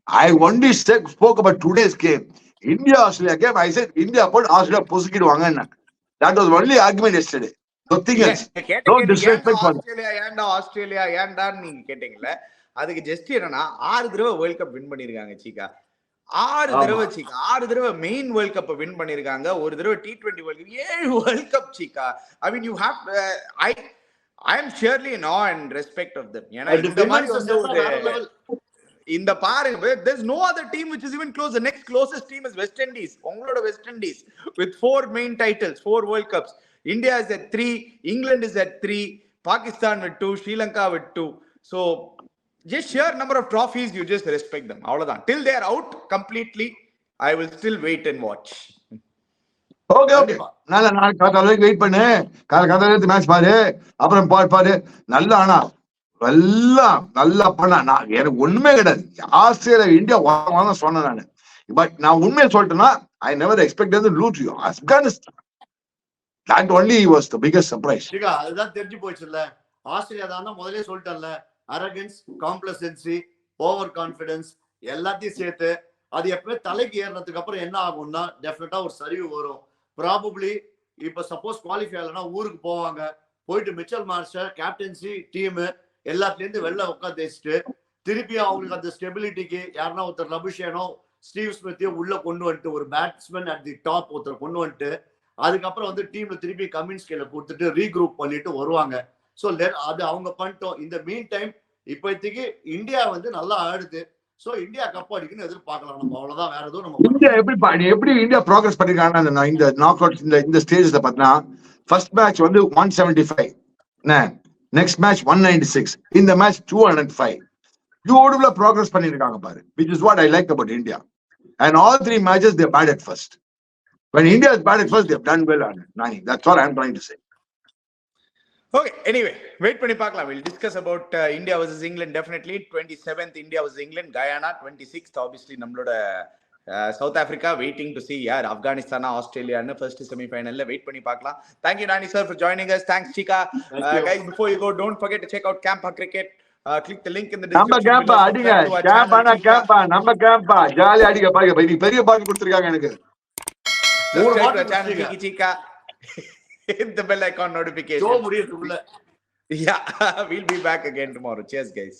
I only spoke about today's game. India-Australia game, I said India put Australia பொசுக்கிடுவாங்க. That was only argument yesterday. Nothing else. No disrespect for them. Australia ஏன்டான்னு நீங்க கேட்டீங்கல்ல, அதுக்கு ஜஸ்ட் என்னன்னா 6 தடவை வேர்ல்ட் கப் வின் பண்ணிருக்காங்க சீக்கா. 6 தடவை சீக்கா, 6 தடவை மெயின் வேர்ல்ட் கப் வின் பண்ணிருக்காங்க. ஒரு தடவை T20 world cup, 7 world cup சீக்கா. I mean you have I am surely in awe and respect of them. ஏன்னா இந்த மாதிரி வந்து ஒரு இந்த பாருங்க, there's no other team which is even close. The next closest team is West Indies. உங்களோட West Indies with 4 main titles, 4 World Cups. India is at 3, England is at 3, Pakistan with 2, Sri Lanka with 2. So just sheer number of trophies, you just respect them. Avladhan. Till they are out completely, I will still wait and watch. Okay. நல்ல நாள் காத்தால வெயிட் பண்ணு. காத்தால மேட்ச் பாரு, அப்புறம் பாரு. நல்லா ஆனா நல்லா பண்ண. நான் எனக்கு ஒண்ணுமே கிடையாது. ஆஸ்திரேலியா இந்தியா வாங்க சொன்னேன் நானு. பட் நான் உண்மையை சொல்லிட்டேன்னா, I never expected to lose to Afghanistan. That only was the biggest surprise. அதுதான் தெரிஞ்சு போச்சுல்ல. ஆஸ்திரேலியா தான் முதலே சொல்லிட்டேன்ல. அரகன்ஸ், காம்ப்ளசன்சி, ஓவர் கான்பிடன்ஸ் எல்லாத்தையும் சேர்த்து அது எப்பவே தலைக்கு ஏறினதுக்கு அப்புறம் என்ன ஆகும்னா டெஃபினட்டா ஒரு சரிவு வரும். ப்ராபப்ளி இப்ப சப்போஸ் குவாலிஃபை ஆகலைன்னா ஊருக்கு போவாங்க. போயிட்டு மிச்சல் மார்ஷர் கேப்டன்சி டீம் எல்லாத்துலேயும் இருந்து வெளில உட்காந்து வச்சுட்டு திருப்பியும் அவங்களுக்கு அந்த ஸ்டெபிலிட்டிக்கு யாருன்னா ஒருத்தர் லபுஷேனோ ஸ்டீவ் ஸ்மித்தையோ உள்ள கொண்டு வந்துட்டு ஒரு பேட்ஸ்மேன் அட் தி டாப் ஒருத்தர் கொண்டு வந்துட்டு அதுக்கப்புறம் வந்து டீம்ல திருப்பி கமின்ஸ் கையில கொடுத்துட்டு ரீக்ரூப் பண்ணிட்டு வருவாங்க. ஸோ அது அவங்க பண்ணிட்டோம். இந்த மீன் டைம் இப்போதைக்கு இந்தியா வந்து நல்லா ஆடுது. ஸோ இந்தியா கப் அடிக்குன்னு எதிர்பார்க்கலாம். நம்ம அவ்வளவுதான், வேற எதுவும் நம்ம இந்தியா எப்படி இந்தியா ப்ராக்ரஸ் பண்ணிருக்காங்க இந்த நாக் அவுட் இந்த ஸ்டேஜ்ல பார்த்தீங்கன்னா, ஃபர்ஸ்ட் மேட்ச் வந்து 175, நெக்ஸ்ட் மேட்ச் 196, இந்த மேட்ச் 205. பியூட்டிஃபுல்லா ப்ராக்ரஸ் பண்ணிருக்காங்க பாரு, which is what I like about India. And all 3 matches they batted first. When India is batted first, they have done well on it. Nani, that's all I am trying to say. Okay, anyway, wait பண்ணி பார்க்கலாம். We'll discuss about India versus England definitely. 27th India versus England, Guyana. 26th obviously நம்மளோட South Africa, waiting to see யார் Afghanistan Australia ன்னு first semi finalல வெயிட் பண்ணி பார்க்கலாம். Thank you Nani sir for joining us. Thanks Chika. Guys, before you go, don't forget to check out Campa Cricket. Click the link in the description. நம்ம கேம்பா அடிங்க. நம்ம கேம்பா ஜாலியா அடிங்க பாருங்க. இது பெரிய பால் கொடுத்திருக்காங்க எனக்கு. Channel Chika. Hit the bell icon notification. முடியுதுக்குள்ள. Yeah, we'll be back again tomorrow. Cheers guys.